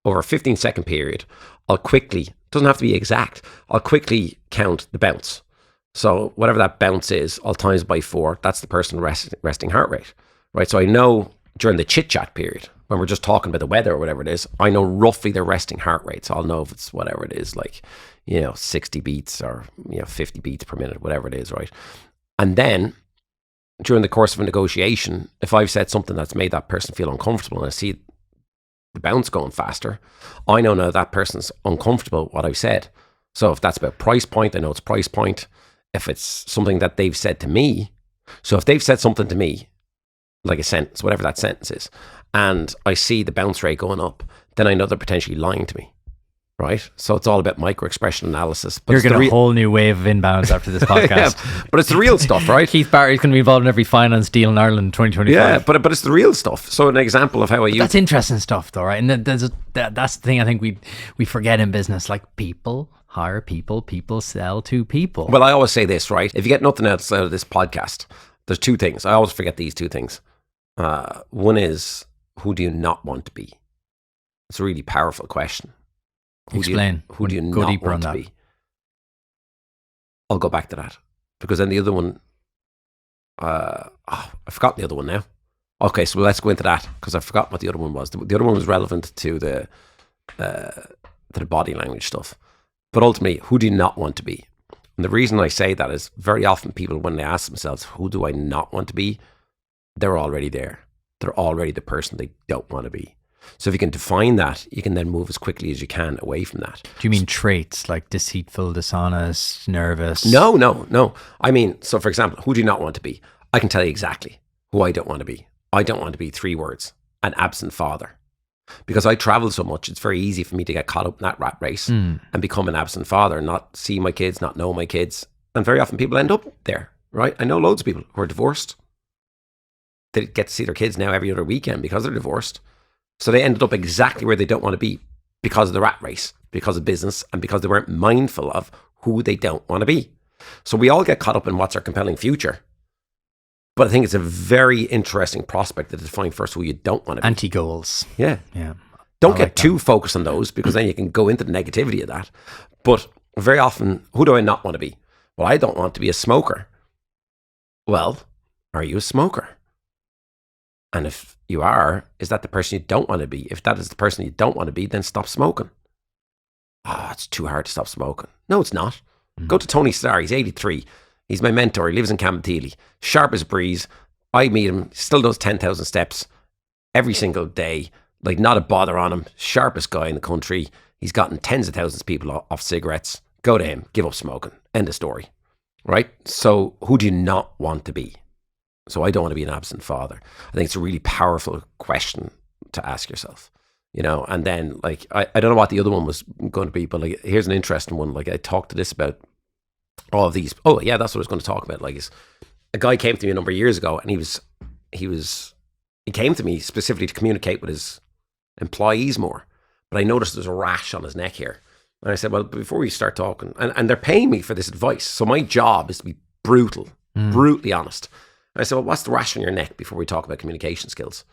over a 15-second period, I'll quickly, doesn't have to be exact, I'll quickly count the bounce. So whatever that bounce is, I'll times by 4. That's the person resting heart rate, right? So I know during the chit chat period, when we're just talking about the weather or whatever it is, I know roughly their resting heart rate. So I'll know if it's whatever it is, like, 60 beats or 50 beats per minute, whatever it is, right? And then during the course of a negotiation, if I've said something that's made that person feel uncomfortable and I see the bounce going faster, I know now that person's uncomfortable with what I've said. So if that's about price point, I know it's price point. If it's something that they've said to me, so if they've said something to me, like a sentence, whatever that sentence is, and I see the bounce rate going up, then I know they're potentially lying to me. Right, so it's all about micro-expression analysis. But you're getting a whole new wave of inbounds after this podcast. Yeah, but it's the real stuff, right? Keith Barry's going to be involved in every finance deal in Ireland in 2025. Yeah, but it's the real stuff. So an example of how I use that's interesting stuff, though, right? And that's the thing I think we forget in business. Like, people hire people, people sell to people. Well, I always say this, right? If you get nothing else out of this podcast, there's 2 things. I always forget these 2 things. One is, who do you not want to be? It's a really powerful question. Explain. Who do you go not deeper want on to that. be? I'll go back to that, because then the other one, I've forgotten the other one now. Okay, so let's go into that, because I've forgotten what the other one was. The other one was relevant to the body language stuff. But ultimately, who do you not want to be? And the reason I say that is, very often people, when they ask themselves, who do I not want to be? They're already there. They're already the person they don't want to be. So if you can define that, you can then move as quickly as you can away from that. Do you mean traits like deceitful, dishonest, nervous? No. I mean, so for example, who do you not want to be? I can tell you exactly who I don't want to be. I don't want to be 3 words, an absent father. Because I travel so much, it's very easy for me to get caught up in that rat race and become an absent father, not see my kids, not know my kids. And very often people end up there, right? I know loads of people who are divorced. They get to see their kids now every other weekend because they're divorced. So they ended up exactly where they don't want to be, because of the rat race, because of business, and because they weren't mindful of who they don't want to be. So we all get caught up in what's our compelling future. But I think it's a very interesting prospect to define first who you don't want to be. Anti-goals. Yeah. Yeah. Don't get too focused on those, because then you can go into the negativity of that. But very often, who do I not want to be? Well, I don't want to be a smoker. Well, are you a smoker? And if you are, is that the person you don't want to be? If that is the person you don't want to be, then stop smoking. Oh, it's too hard to stop smoking. No, it's not. Go to Tony Starr. He's 83. He's my mentor. He lives in Cabinteely. Sharp as a breeze. I meet him. Still does 10,000 steps every single day. Like, not a bother on him. Sharpest guy in the country. He's gotten tens of thousands of people off cigarettes. Go to him. Give up smoking. End of story. Right? So who do you not want to be? So I don't want to be an absent father. I think it's a really powerful question to ask yourself. And then, like, I don't know what the other one was going to be, but like, here's an interesting one. Like, I talked to this about all of these. Oh yeah, that's what I was going to talk about. Like, a guy came to me a number of years ago, and he came to me specifically to communicate with his employees more. But I noticed there's a rash on his neck here. And I said, well, before we start talking, and they're paying me for this advice. So my job is to be brutally honest. And I said, well, what's the rash on your neck before we talk about communication skills?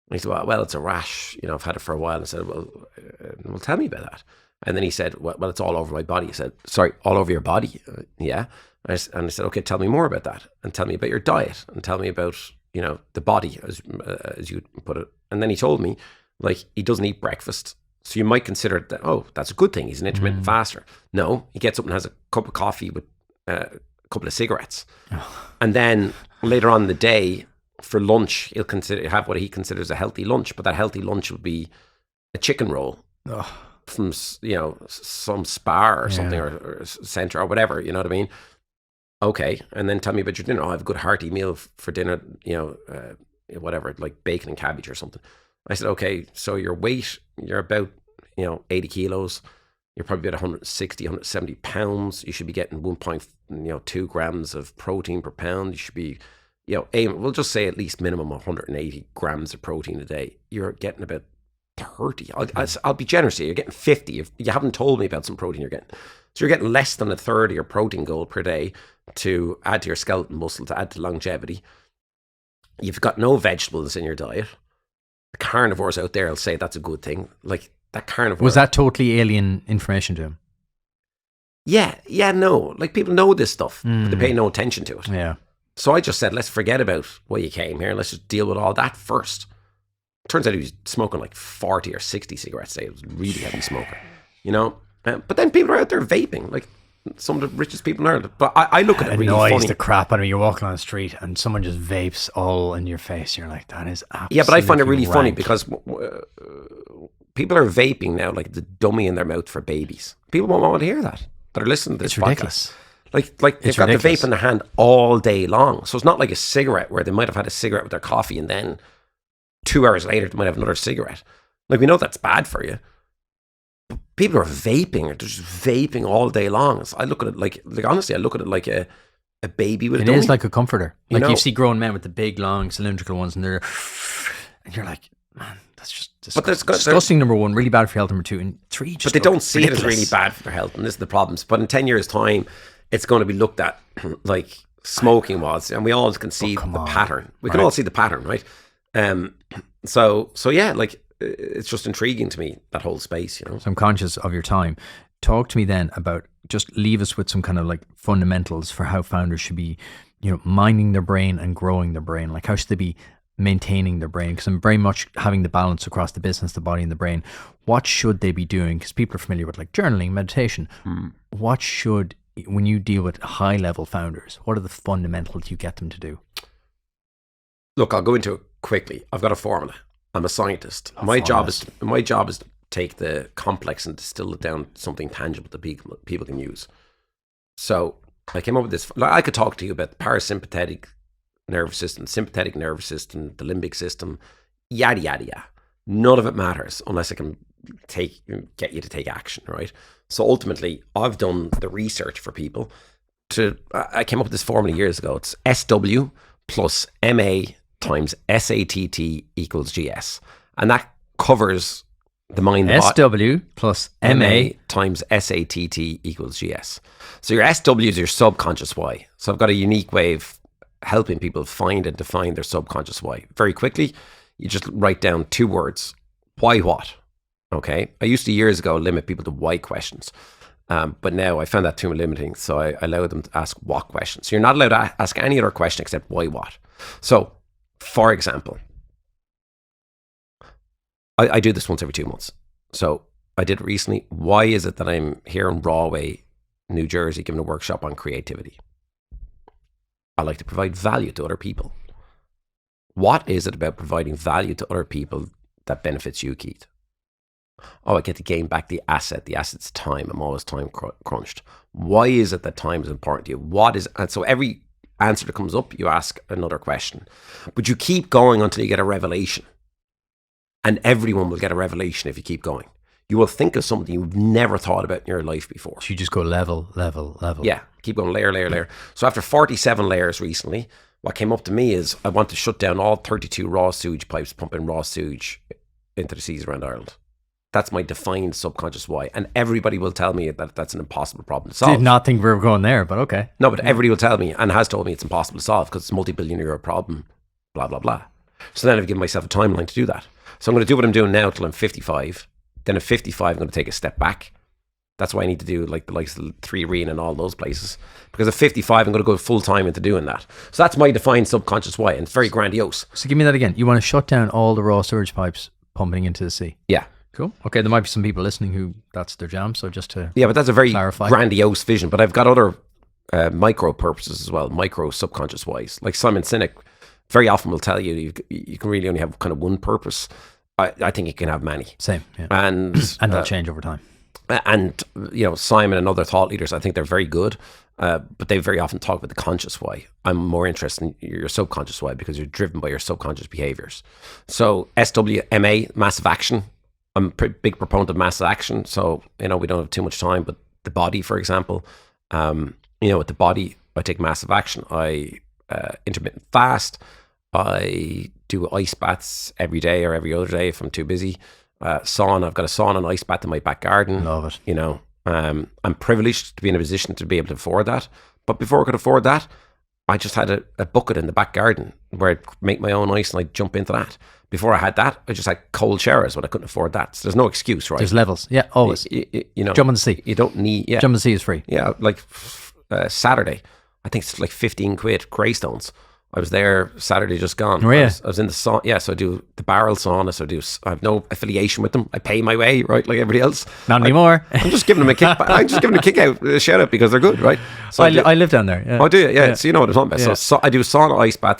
And he said, well, it's a rash. I've had it for a while. And I said, well, tell me about that. And then he said, well, it's all over my body. I said, sorry, all over your body? Yeah. And I said, okay, tell me more about that. And tell me about your diet. And tell me about, the body, as you put it. And then he told me, like, he doesn't eat breakfast. So you might consider that, oh, that's a good thing. He's an intermittent faster. No, he gets up and has a cup of coffee with a couple of cigarettes. And then later on in the day, for lunch, he'll have what he considers a healthy lunch, but that healthy lunch would be a chicken roll from some spa or something, or centre or whatever. You know what I mean? Okay, and then tell me about your dinner. I have a good hearty meal for dinner. Whatever, like bacon and cabbage or something. I said, okay, so your weight, you're about 80 kilos. You're probably about 160, 170 pounds. You should be getting 1.2 grams of protein per pound. You should be we'll just say at least minimum 180 grams of protein a day. You're getting about 30. I'll be generous here. You're getting 50. If you haven't told me about some protein you're getting. So you're getting less than a third of your protein goal per day to add to your skeletal muscle, to add to longevity. You've got no vegetables in your diet. The carnivores out there will say that's a good thing. Like, that carnivore. Was that totally alien information to him? Yeah, no. Like, people know this stuff, but they pay no attention to it. Yeah. So I just said, let's forget about why you came here. Let's just deal with all that first. Turns out he was smoking like 40 or 60 cigarettes a day. He was a really heavy smoker, But then people are out there vaping, like some of the richest people in Ireland. But I look at it really funny. It annoys funny. the crap out of me. You're walking on the street and someone just vapes all in your face. You're like, that is absolutely Yeah, but I find it really rank. funny because people are vaping now like the dummy in their mouth for babies. People won't want to hear that. They're listening to this It's ridiculous. podcast. Like they've got the vape in their hand all day long. So it's not like a cigarette where they might have had a cigarette with their coffee and then 2 hours later they might have another cigarette. Like, we know that's bad for you. But people are vaping, or they're just vaping all day long. So I look at it like honestly, I look at it like a baby with a dummy. It is like a comforter. Like, you know? see grown men with the big, long, cylindrical ones, and you're like, man, that's just disgusting. Number one, really bad for health. Number two, and three, just. But they don't see ridiculous. it as really bad for their health, and this is the problems. But in 10 years' time, it's going to be looked at like smoking was, and we all can see the pattern. We can all see the pattern, right? So yeah, like, it's just intriguing to me, that whole space, So I'm conscious of your time. Talk to me then about, just leave us with some kind of like fundamentals for how founders should be, minding their brain and growing their brain. Like, how should they be maintaining their brain? Because I'm very much having the balance across the business, the body and the brain. What should they be doing? Because people are familiar with like journaling, meditation. When you deal with high level founders, what are the fundamentals you get them to do? Look, I'll go into it quickly. I've got a formula. I'm a scientist. My job is to take the complex and distill it down to something tangible that people can use. So I came up with this. I could talk to you about the parasympathetic nervous system, sympathetic nervous system, the limbic system, yada yada yada. None of it matters unless I can get you to take action, right? So ultimately, I've done the research for people. I came up with this formula years ago. It's SW plus MA times SATT equals GS, and that covers the mind. SW plus MA times SATT equals GS. So your SW is your subconscious why. So I've got a unique way of helping people find and define their subconscious why. Very quickly, you just write down 2 words. Why what? Okay. I used to years ago limit people to why questions. But now I found that too limiting. So I allow them to ask what questions. So you're not allowed to ask any other question except why what. So, for example, I do this once every 2 months. So I did it recently. Why is it that I'm here in Rahway, New Jersey, giving a workshop on creativity? I like to provide value to other people. What is it about providing value to other people that benefits you, Keith? Oh, I get to gain back the asset. The asset's time. I'm always time crunched. Why is it that time is important to you? And so every answer that comes up, you ask another question. But you keep going until you get a revelation. And everyone will get a revelation if you keep going. You will think of something you've never thought about in your life before. So you just go level. Yeah, keep going layer. So after 47 layers recently, what came up to me is I want to shut down all 32 raw sewage pipes pumping raw sewage into the seas around Ireland. That's my defined subconscious why. And everybody will tell me that that's an impossible problem to solve. Did not think we were going there, but okay. No, but everybody will tell me and has told me it's impossible to solve because it's a multi-billion euro problem, blah, blah, blah. So then I've given myself a timeline to do that. So I'm going to do what I'm doing now till I'm 55. Then at 55, I'm going to take a step back. That's why I need to do like the likes of the 3 Arena and all those places. Because at 55, I'm going to go full time into doing that. So that's my defined subconscious why. And it's very grandiose. So give me that again. You want to shut down all the raw sewage pipes pumping into the sea? Yeah. Cool. Okay, there might be some people listening who that's their jam. So just to but that's a very clarify. Grandiose vision. But I've got other micro purposes as well, micro subconscious wise. Like Simon Sinek very often will tell you can really only have kind of one purpose. I think you can have many. Same. Yeah. And they'll change over time. And, Simon and other thought leaders, I think they're very good, but they very often talk about the conscious why. I'm more interested in your subconscious why because you're driven by your subconscious behaviors. So SWMA, massive action. I'm a big proponent of massive action. So, we don't have too much time, but the body, for example, with the body, I take massive action. I intermittent fast. I do ice baths every day or every other day if I'm too busy. Sauna. I've got a sauna and ice bath in my back garden. Love it. I'm privileged to be in a position to be able to afford that. But before I could afford that, I just had a bucket in the back garden where I'd make my own ice and I'd jump into that. Before I had that, I just had cold showers when I couldn't afford that. So there's no excuse, right? There's levels. Yeah, always. Jump in the sea. You don't need... Yeah. Jump in the sea is free. Yeah, like Saturday, I think it's like 15 quid, Greystones. I was there Saturday just gone. Oh, yeah. I was in the sauna. Yeah, so I do the barrel sauna. So I have no affiliation with them. I pay my way, right, like everybody else. Not anymore. I'm just giving them a kick. I'm just giving them a shout out because they're good, right? So I live down there. Yeah. Oh, do you? Yeah. So you know what I'm talking about. Yeah. So I do sauna, ice bath,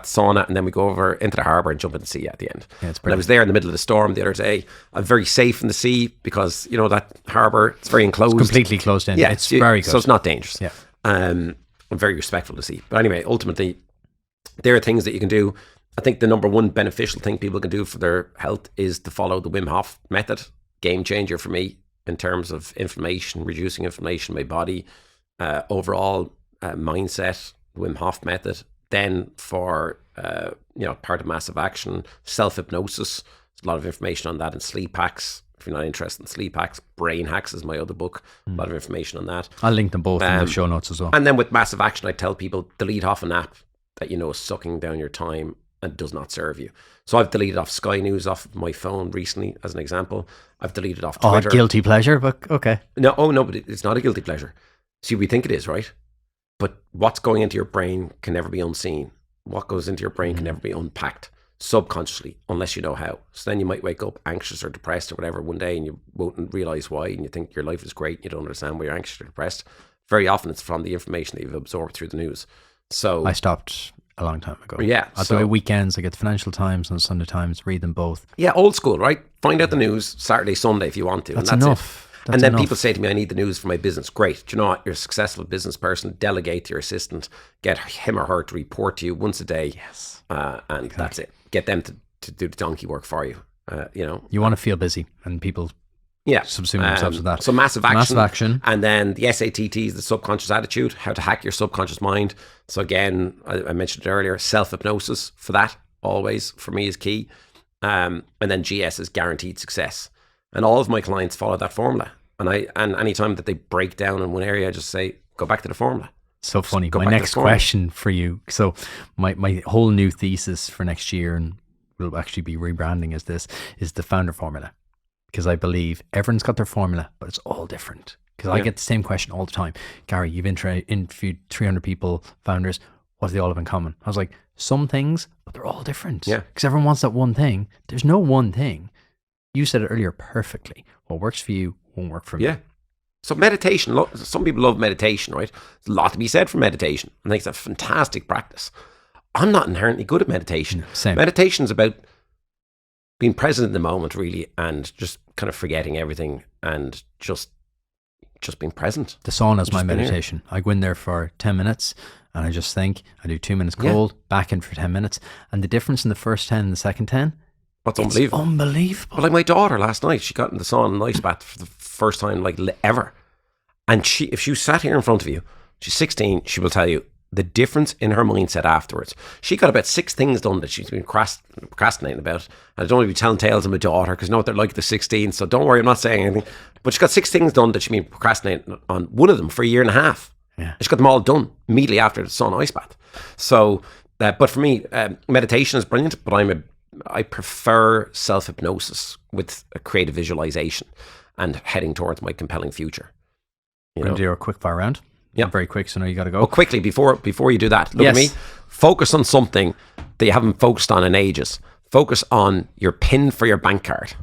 sauna, and then we go over into the harbour and jump in the sea at the end. Yeah, it's and I was there in the middle of the storm the other day. I'm very safe in the sea because that harbour, it's very enclosed. It's completely closed in. Yeah, it's very good. So it's not dangerous. Yeah. I'm very respectful to the sea. But anyway, ultimately, there are things that you can do. I think the number one beneficial thing people can do for their health is to follow the Wim Hof method. Game changer for me in terms of inflammation, reducing inflammation in my body, overall mindset, Wim Hof method. Then for, part of massive action, self-hypnosis. There's a lot of information on that and sleep hacks. If you're not interested in sleep hacks, Brain Hacks is my other book. A lot of information on that. I'll link them both in the show notes as well. And then with massive action, I tell people delete off an app that is sucking down your time and does not serve you. So I've deleted off Sky News off my phone recently, as an example. I've deleted off Twitter. Oh, guilty pleasure, but okay. No, but it's not a guilty pleasure. See, we think it is, right? But what's going into your brain can never be unseen. What goes into your brain can never be unpacked subconsciously, unless you know how. So then you might wake up anxious or depressed or whatever one day and you won't realize why, and you think your life is great and you don't understand why you're anxious or depressed. Very often it's from the information that you've absorbed through the news. So I stopped a long time ago. Yeah. I'll do it weekends. I get the Financial Times and the Sunday Times, read them both. Yeah, old school, right? Find out the news Saturday, Sunday if you want to. That's and that's enough. It. And then people say to me, I need the news for my business. Great. Do you know what? You're a successful business person. Delegate to your assistant. Get him or her to report to you once a day. Yes. And exactly. That's it. Get them to do the donkey work for you. You want to feel busy, and people subsume themselves with that. So massive action. And then the SATT, the subconscious attitude, how to hack your subconscious mind. So again, I mentioned it earlier, self-hypnosis for that always for me is key. And then GS is guaranteed success. And all of my clients follow that formula. And anytime that they break down in one area, I just say, go back to the formula. So funny. My next question for you. So my whole new thesis for next year, and we'll actually be rebranding as this, is the founder formula. Because I believe everyone's got their formula, but it's all different. Because I get the same question all the time. Gary, you've interviewed 300 people, founders. What do they all have in common? I was like, some things, but they're all different. Yeah. Because everyone wants that one thing. There's no one thing. You said it earlier perfectly. What works for you won't work for me. Yeah. So meditation, some people love meditation, right? There's a lot to be said for meditation. I think it's a fantastic practice. I'm not inherently good at meditation. Same. Meditation's about being present in the moment, really, and just kind of forgetting everything and just being present. The sauna is my Just being here. meditation. I go in there for 10 minutes and I just think. I do 2 minutes cold, back in for 10 minutes. And the difference in the first 10 and the second 10, What's unbelievable. unbelievable. But like my daughter last night, she got in the sauna and ice bath for the first time like ever. And if she sat here in front of you, she's 16, she will tell you the difference in her mindset afterwards. She got about 6 things done that she's been procrastinating about. And I don't want to be telling tales of my daughter because I know what they're like at the 16. So don't worry, I'm not saying anything. But she got 6 things done that she's been procrastinating on, one of them for a year and a half. Yeah. She got them all done immediately after the sauna ice bath. So, but for me, meditation is brilliant, but I prefer self-hypnosis with a creative visualization and heading towards my compelling future. We're going to do a quick fire round. Yeah. Very quick, so now you got to go. Oh, quickly, before you do that, look at me. Focus on something that you haven't focused on in ages. Focus on your PIN for your bank card.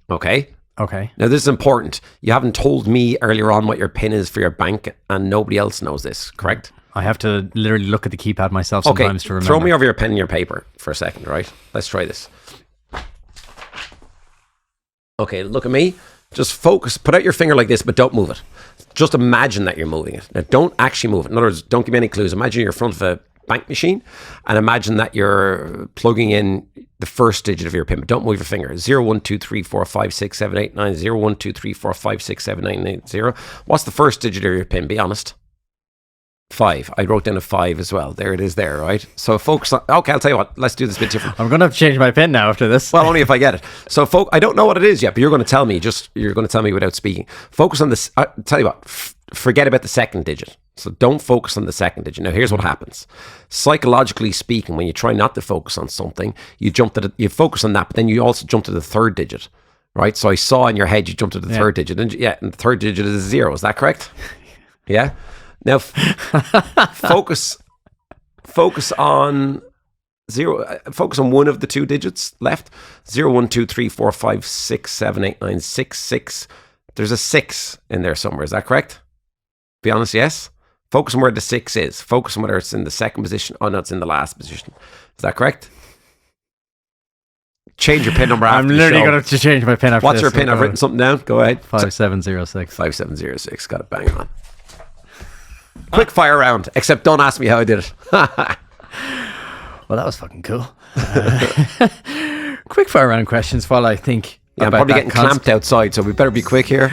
Okay? Okay. Now, this is important. You haven't told me earlier on what your PIN is for your bank, and nobody else knows this, correct? I have to literally look at the keypad myself sometimes to remember. Throw me over your pen and your paper for a second, right? Let's try this. Okay, look at me. Just focus. Put out your finger like this, but don't move it. Just imagine that you're moving it. Now, don't actually move it. In other words, don't give me any clues. Imagine you're in front of a bank machine and imagine that you're plugging in the first digit of your PIN, but don't move your finger. 0, 1, 2, 3, 4, 5, 6, 7, 8, 9, 0, 1, 2, 3, 4, 5, 6, 7, 9, 8, 0. What's the first digit of your PIN? Be honest. 5. I wrote down a 5 as well. There it is there, right? So focus on... Okay, I'll tell you what. Let's do this a bit different. I'm going to have to change my PIN now after this. Well, only if I get it. So I don't know what it is yet, but you're going to tell me. You're going to tell me without speaking. Focus on this. Tell you what. Forget about the second digit. So don't focus on the second digit. Now, here's what happens. Psychologically speaking, when you try not to focus on something, you focus on that, but then you also jump to the third digit, right? So I saw in your head you jumped to the third digit. And and the third digit is 0. Is that correct? Yeah. Now, focus on 0. Focus on one of the 2 digits left. 0, 1, 2, 3, 4, 5, 6, 7, 8, 9, 6, 6. There's a 6 in there somewhere. Is that correct? Be honest, yes? Focus on where the 6 is. Focus on whether it's in the second position. Oh, no, it's in the last position. Is that correct? Change your PIN number after I'm the literally show. going to change my PIN after What's this. your PIN? I've written something down. Go ahead. 5706. 5706. Got it bang on. Quick fire round, except don't ask me how I did it. Well, that was fucking cool. Quick fire round questions while I think I'm about probably that getting clamped outside, so we better be quick here.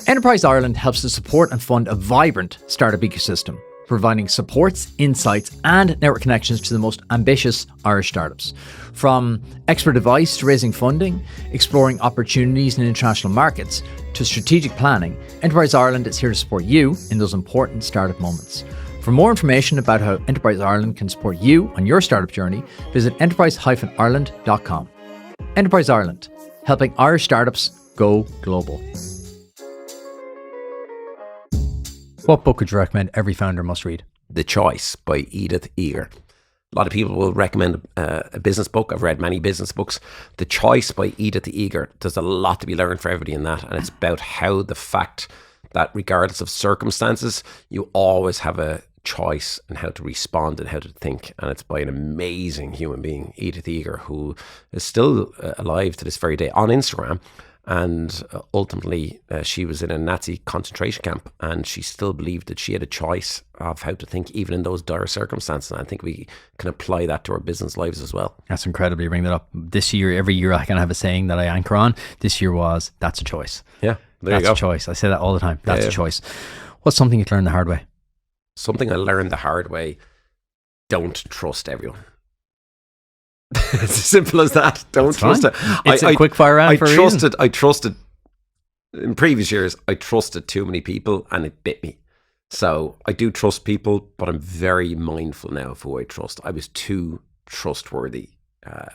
Enterprise Ireland helps to support and fund a vibrant startup ecosystem, providing supports, insights, and network connections to the most ambitious Irish startups. From expert advice to raising funding, exploring opportunities in international markets, to strategic planning, Enterprise Ireland is here to support you in those important startup moments. For more information about how Enterprise Ireland can support you on your startup journey, visit enterprise-ireland.com. Enterprise Ireland, helping Irish startups go global. What book would you recommend every founder must read? The Choice by Edith Eger. A lot of people will recommend a business book. I've read many business books. The Choice by Edith Eger. There's a lot to be learned for everybody in that. And it's about how the fact that regardless of circumstances, you always have a choice in how to respond and how to think. And it's by an amazing human being, Edith Eger, who is still alive to this very day on Instagram. And ultimately, she was in a Nazi concentration camp, and she still believed that she had a choice of how to think, even in those dire circumstances. And I think we can apply that to our business lives as well. That's incredible. You bring that up. This year, every year, I kind of have a saying that I anchor on. This year was, that's a choice. Yeah, there you go. That's a choice. I say that all the time. That's a choice. What's something you learned the hard way? Something I learned the hard way: don't trust everyone. It's as simple as that. Don't trust it. It's a quick fire round for a reason. I trusted in previous years. I trusted too many people, and it bit me. So I do trust people, but I'm very mindful now of who I trust. I was too trustworthy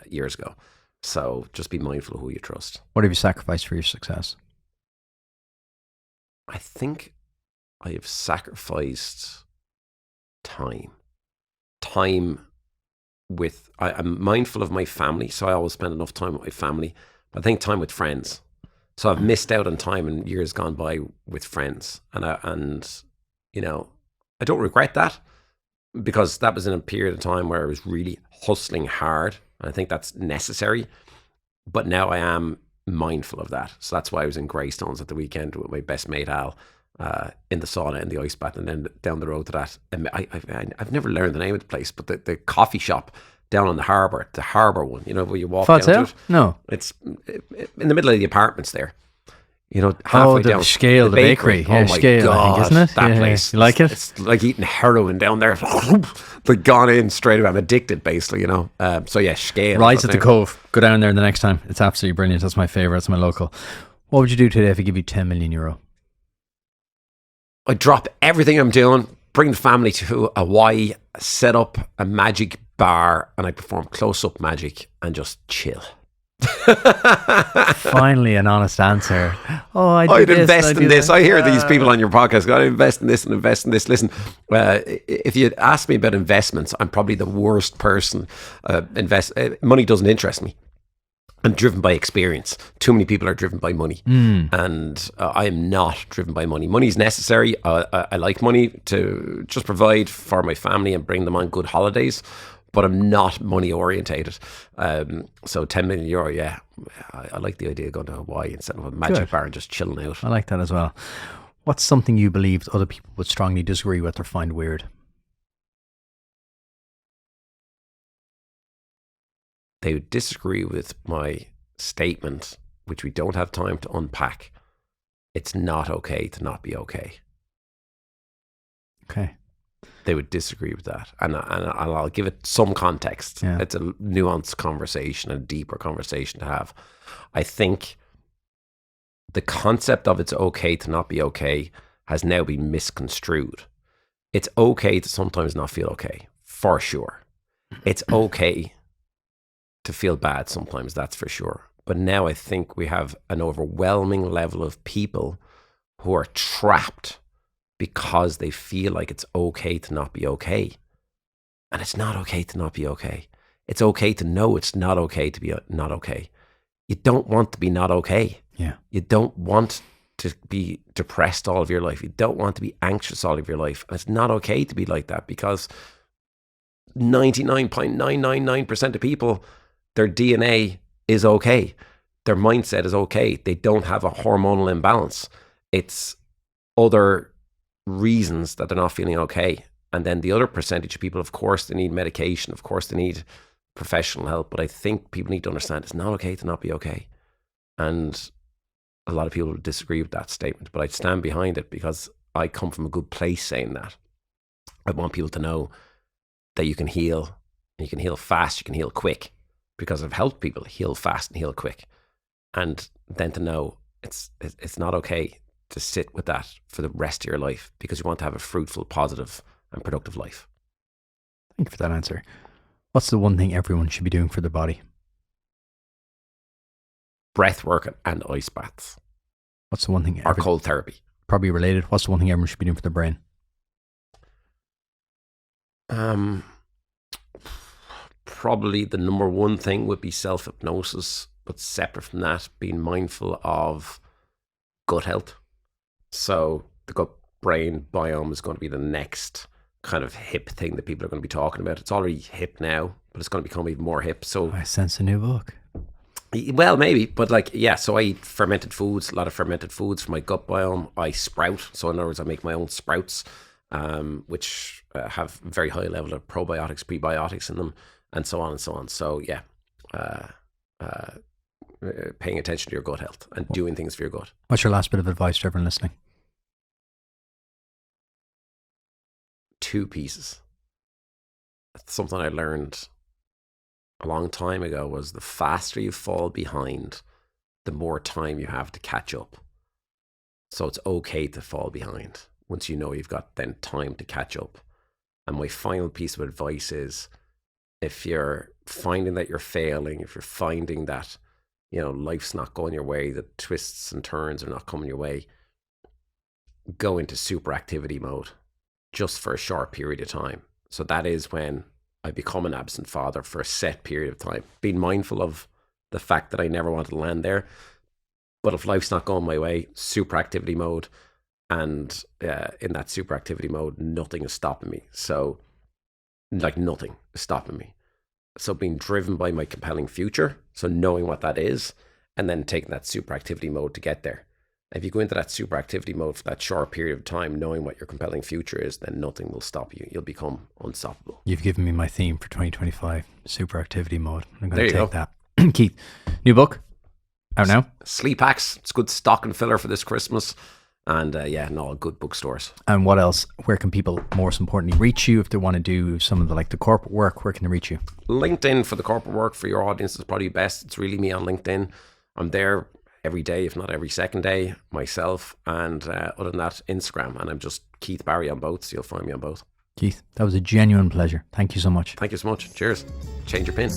years ago. So just be mindful of who you trust. What have you sacrificed for your success? I think I have sacrificed time. Time I'm mindful of my family, so I always spend enough time with my family. But I think time with friends. So I've missed out on time in years gone by with friends, and I don't regret that, because that was in a period of time where I was really hustling hard. And I think that's necessary. But now I am mindful of that. So that's why I was in Greystones at the weekend with my best mate Al, in the sauna and the ice bath, and then down the road to that. And I've never learned the name of the place, but the coffee shop down on the harbour one, where you walk down to it. No. It's in the middle of the apartments there. Halfway the down. Scale, the bakery. Oh my Scale, God, I think, isn't it? that place. You like it? It's like eating heroin down there. They've gone in straight away. I'm addicted, basically, So yeah, Scale. Rise at the Cove. Go down there the next time. It's absolutely brilliant. That's my favourite. It's my local. What would you do today if I give you 10 million euro? I'd drop everything I'm doing, bring the family to Hawaii, set up a magic bar, and I perform close-up magic and just chill. Finally, an honest answer. I'd invest in this. I hear these people on your podcast. I'd invest in this and invest in this. Listen, if you ask me about investments, I'm probably the worst person. Money doesn't interest me. I'm driven by experience. Too many people are driven by money, and I am not driven by money. Money is necessary. I like money to just provide for my family and bring them on good holidays, but I'm not money orientated. So 10 million euro, yeah. I like the idea of going to Hawaii instead of a magic bar and just chilling out. I like that as well. What's something you believed other people would strongly disagree with or find weird? They would disagree with my statement, which we don't have time to unpack. It's not okay to not be okay. Okay. They would disagree with that. And I'll give it some context. Yeah. It's a nuanced conversation, a deeper conversation to have. I think the concept of it's okay to not be okay has now been misconstrued. It's okay to sometimes not feel okay, for sure. It's okay to feel bad sometimes, that's for sure. But now I think we have an overwhelming level of people who are trapped because they feel like it's okay to not be okay. And it's not okay to not be okay. It's okay to know it's not okay to be not okay. You don't want to be not okay. Yeah. You don't want to be depressed all of your life. You don't want to be anxious all of your life. And it's not okay to be like that, because 99.999% of people, their DNA is okay. Their mindset is okay. They don't have a hormonal imbalance. It's other reasons that they're not feeling okay. And then the other percentage of people, of course, they need medication. Of course, they need professional help. But I think people need to understand it's not okay to not be okay. And a lot of people disagree with that statement, but I stand behind it because I come from a good place saying that. I want people to know that you can heal. You can heal fast. You can heal quick, because I've helped people heal fast and heal quick. And then to know it's not okay to sit with that for the rest of your life, because you want to have a fruitful, positive and productive life. Thank you for that answer. What's the one thing everyone should be doing for their body? Breath work and ice baths. What's the one thing? Or cold therapy. Probably related. What's the one thing everyone should be doing for their brain? Probably the number one thing would be self-hypnosis, but separate from that, being mindful of gut health. So the gut-brain biome is going to be the next kind of hip thing that people are going to be talking about. It's already hip now, but it's going to become even more hip. So I sense a new book. Well, maybe, but so I eat fermented foods, a lot of fermented foods for my gut biome. I sprout. So in other words, I make my own sprouts, which have very high level of probiotics, prebiotics in them, and so on and so on. So yeah, paying attention to your gut health and doing things for your gut. What's your last bit of advice to everyone listening? 2 pieces. Something I learned a long time ago was the faster you fall behind, the more time you have to catch up. So it's okay to fall behind once you know you've got then time to catch up. And my final piece of advice is, if you're finding that you're failing, if you're finding that, life's not going your way, the twists and turns are not coming your way, go into super activity mode just for a short period of time. So that is when I become an absent father for a set period of time, being mindful of the fact that I never wanted to land there. But if life's not going my way, super activity mode. And in that super activity mode, nothing is stopping me. So, like, nothing is stopping me. So being driven by my compelling future, so knowing what that is, and then taking that super activity mode to get there. If you go into that super activity mode for that short period of time, knowing what your compelling future is, then nothing will stop you. You'll become unstoppable. You've given me my theme for 2025, super activity mode. I'm going There to you take that. Keith, new book out now? Sleep Hacks. It's good stocking filler for this Christmas. And in all good bookstores. And what else? Where can people, most importantly, reach you if they want to do some of the corporate work? Where can they reach you? LinkedIn for the corporate work for your audience is probably best. It's really me on LinkedIn. I'm there every day, if not every second day, myself. And other than that, Instagram. And I'm just Keith Barry on both, so you'll find me on both. Keith, that was a genuine pleasure. Thank you so much. Thank you so much. Cheers. Change your pin.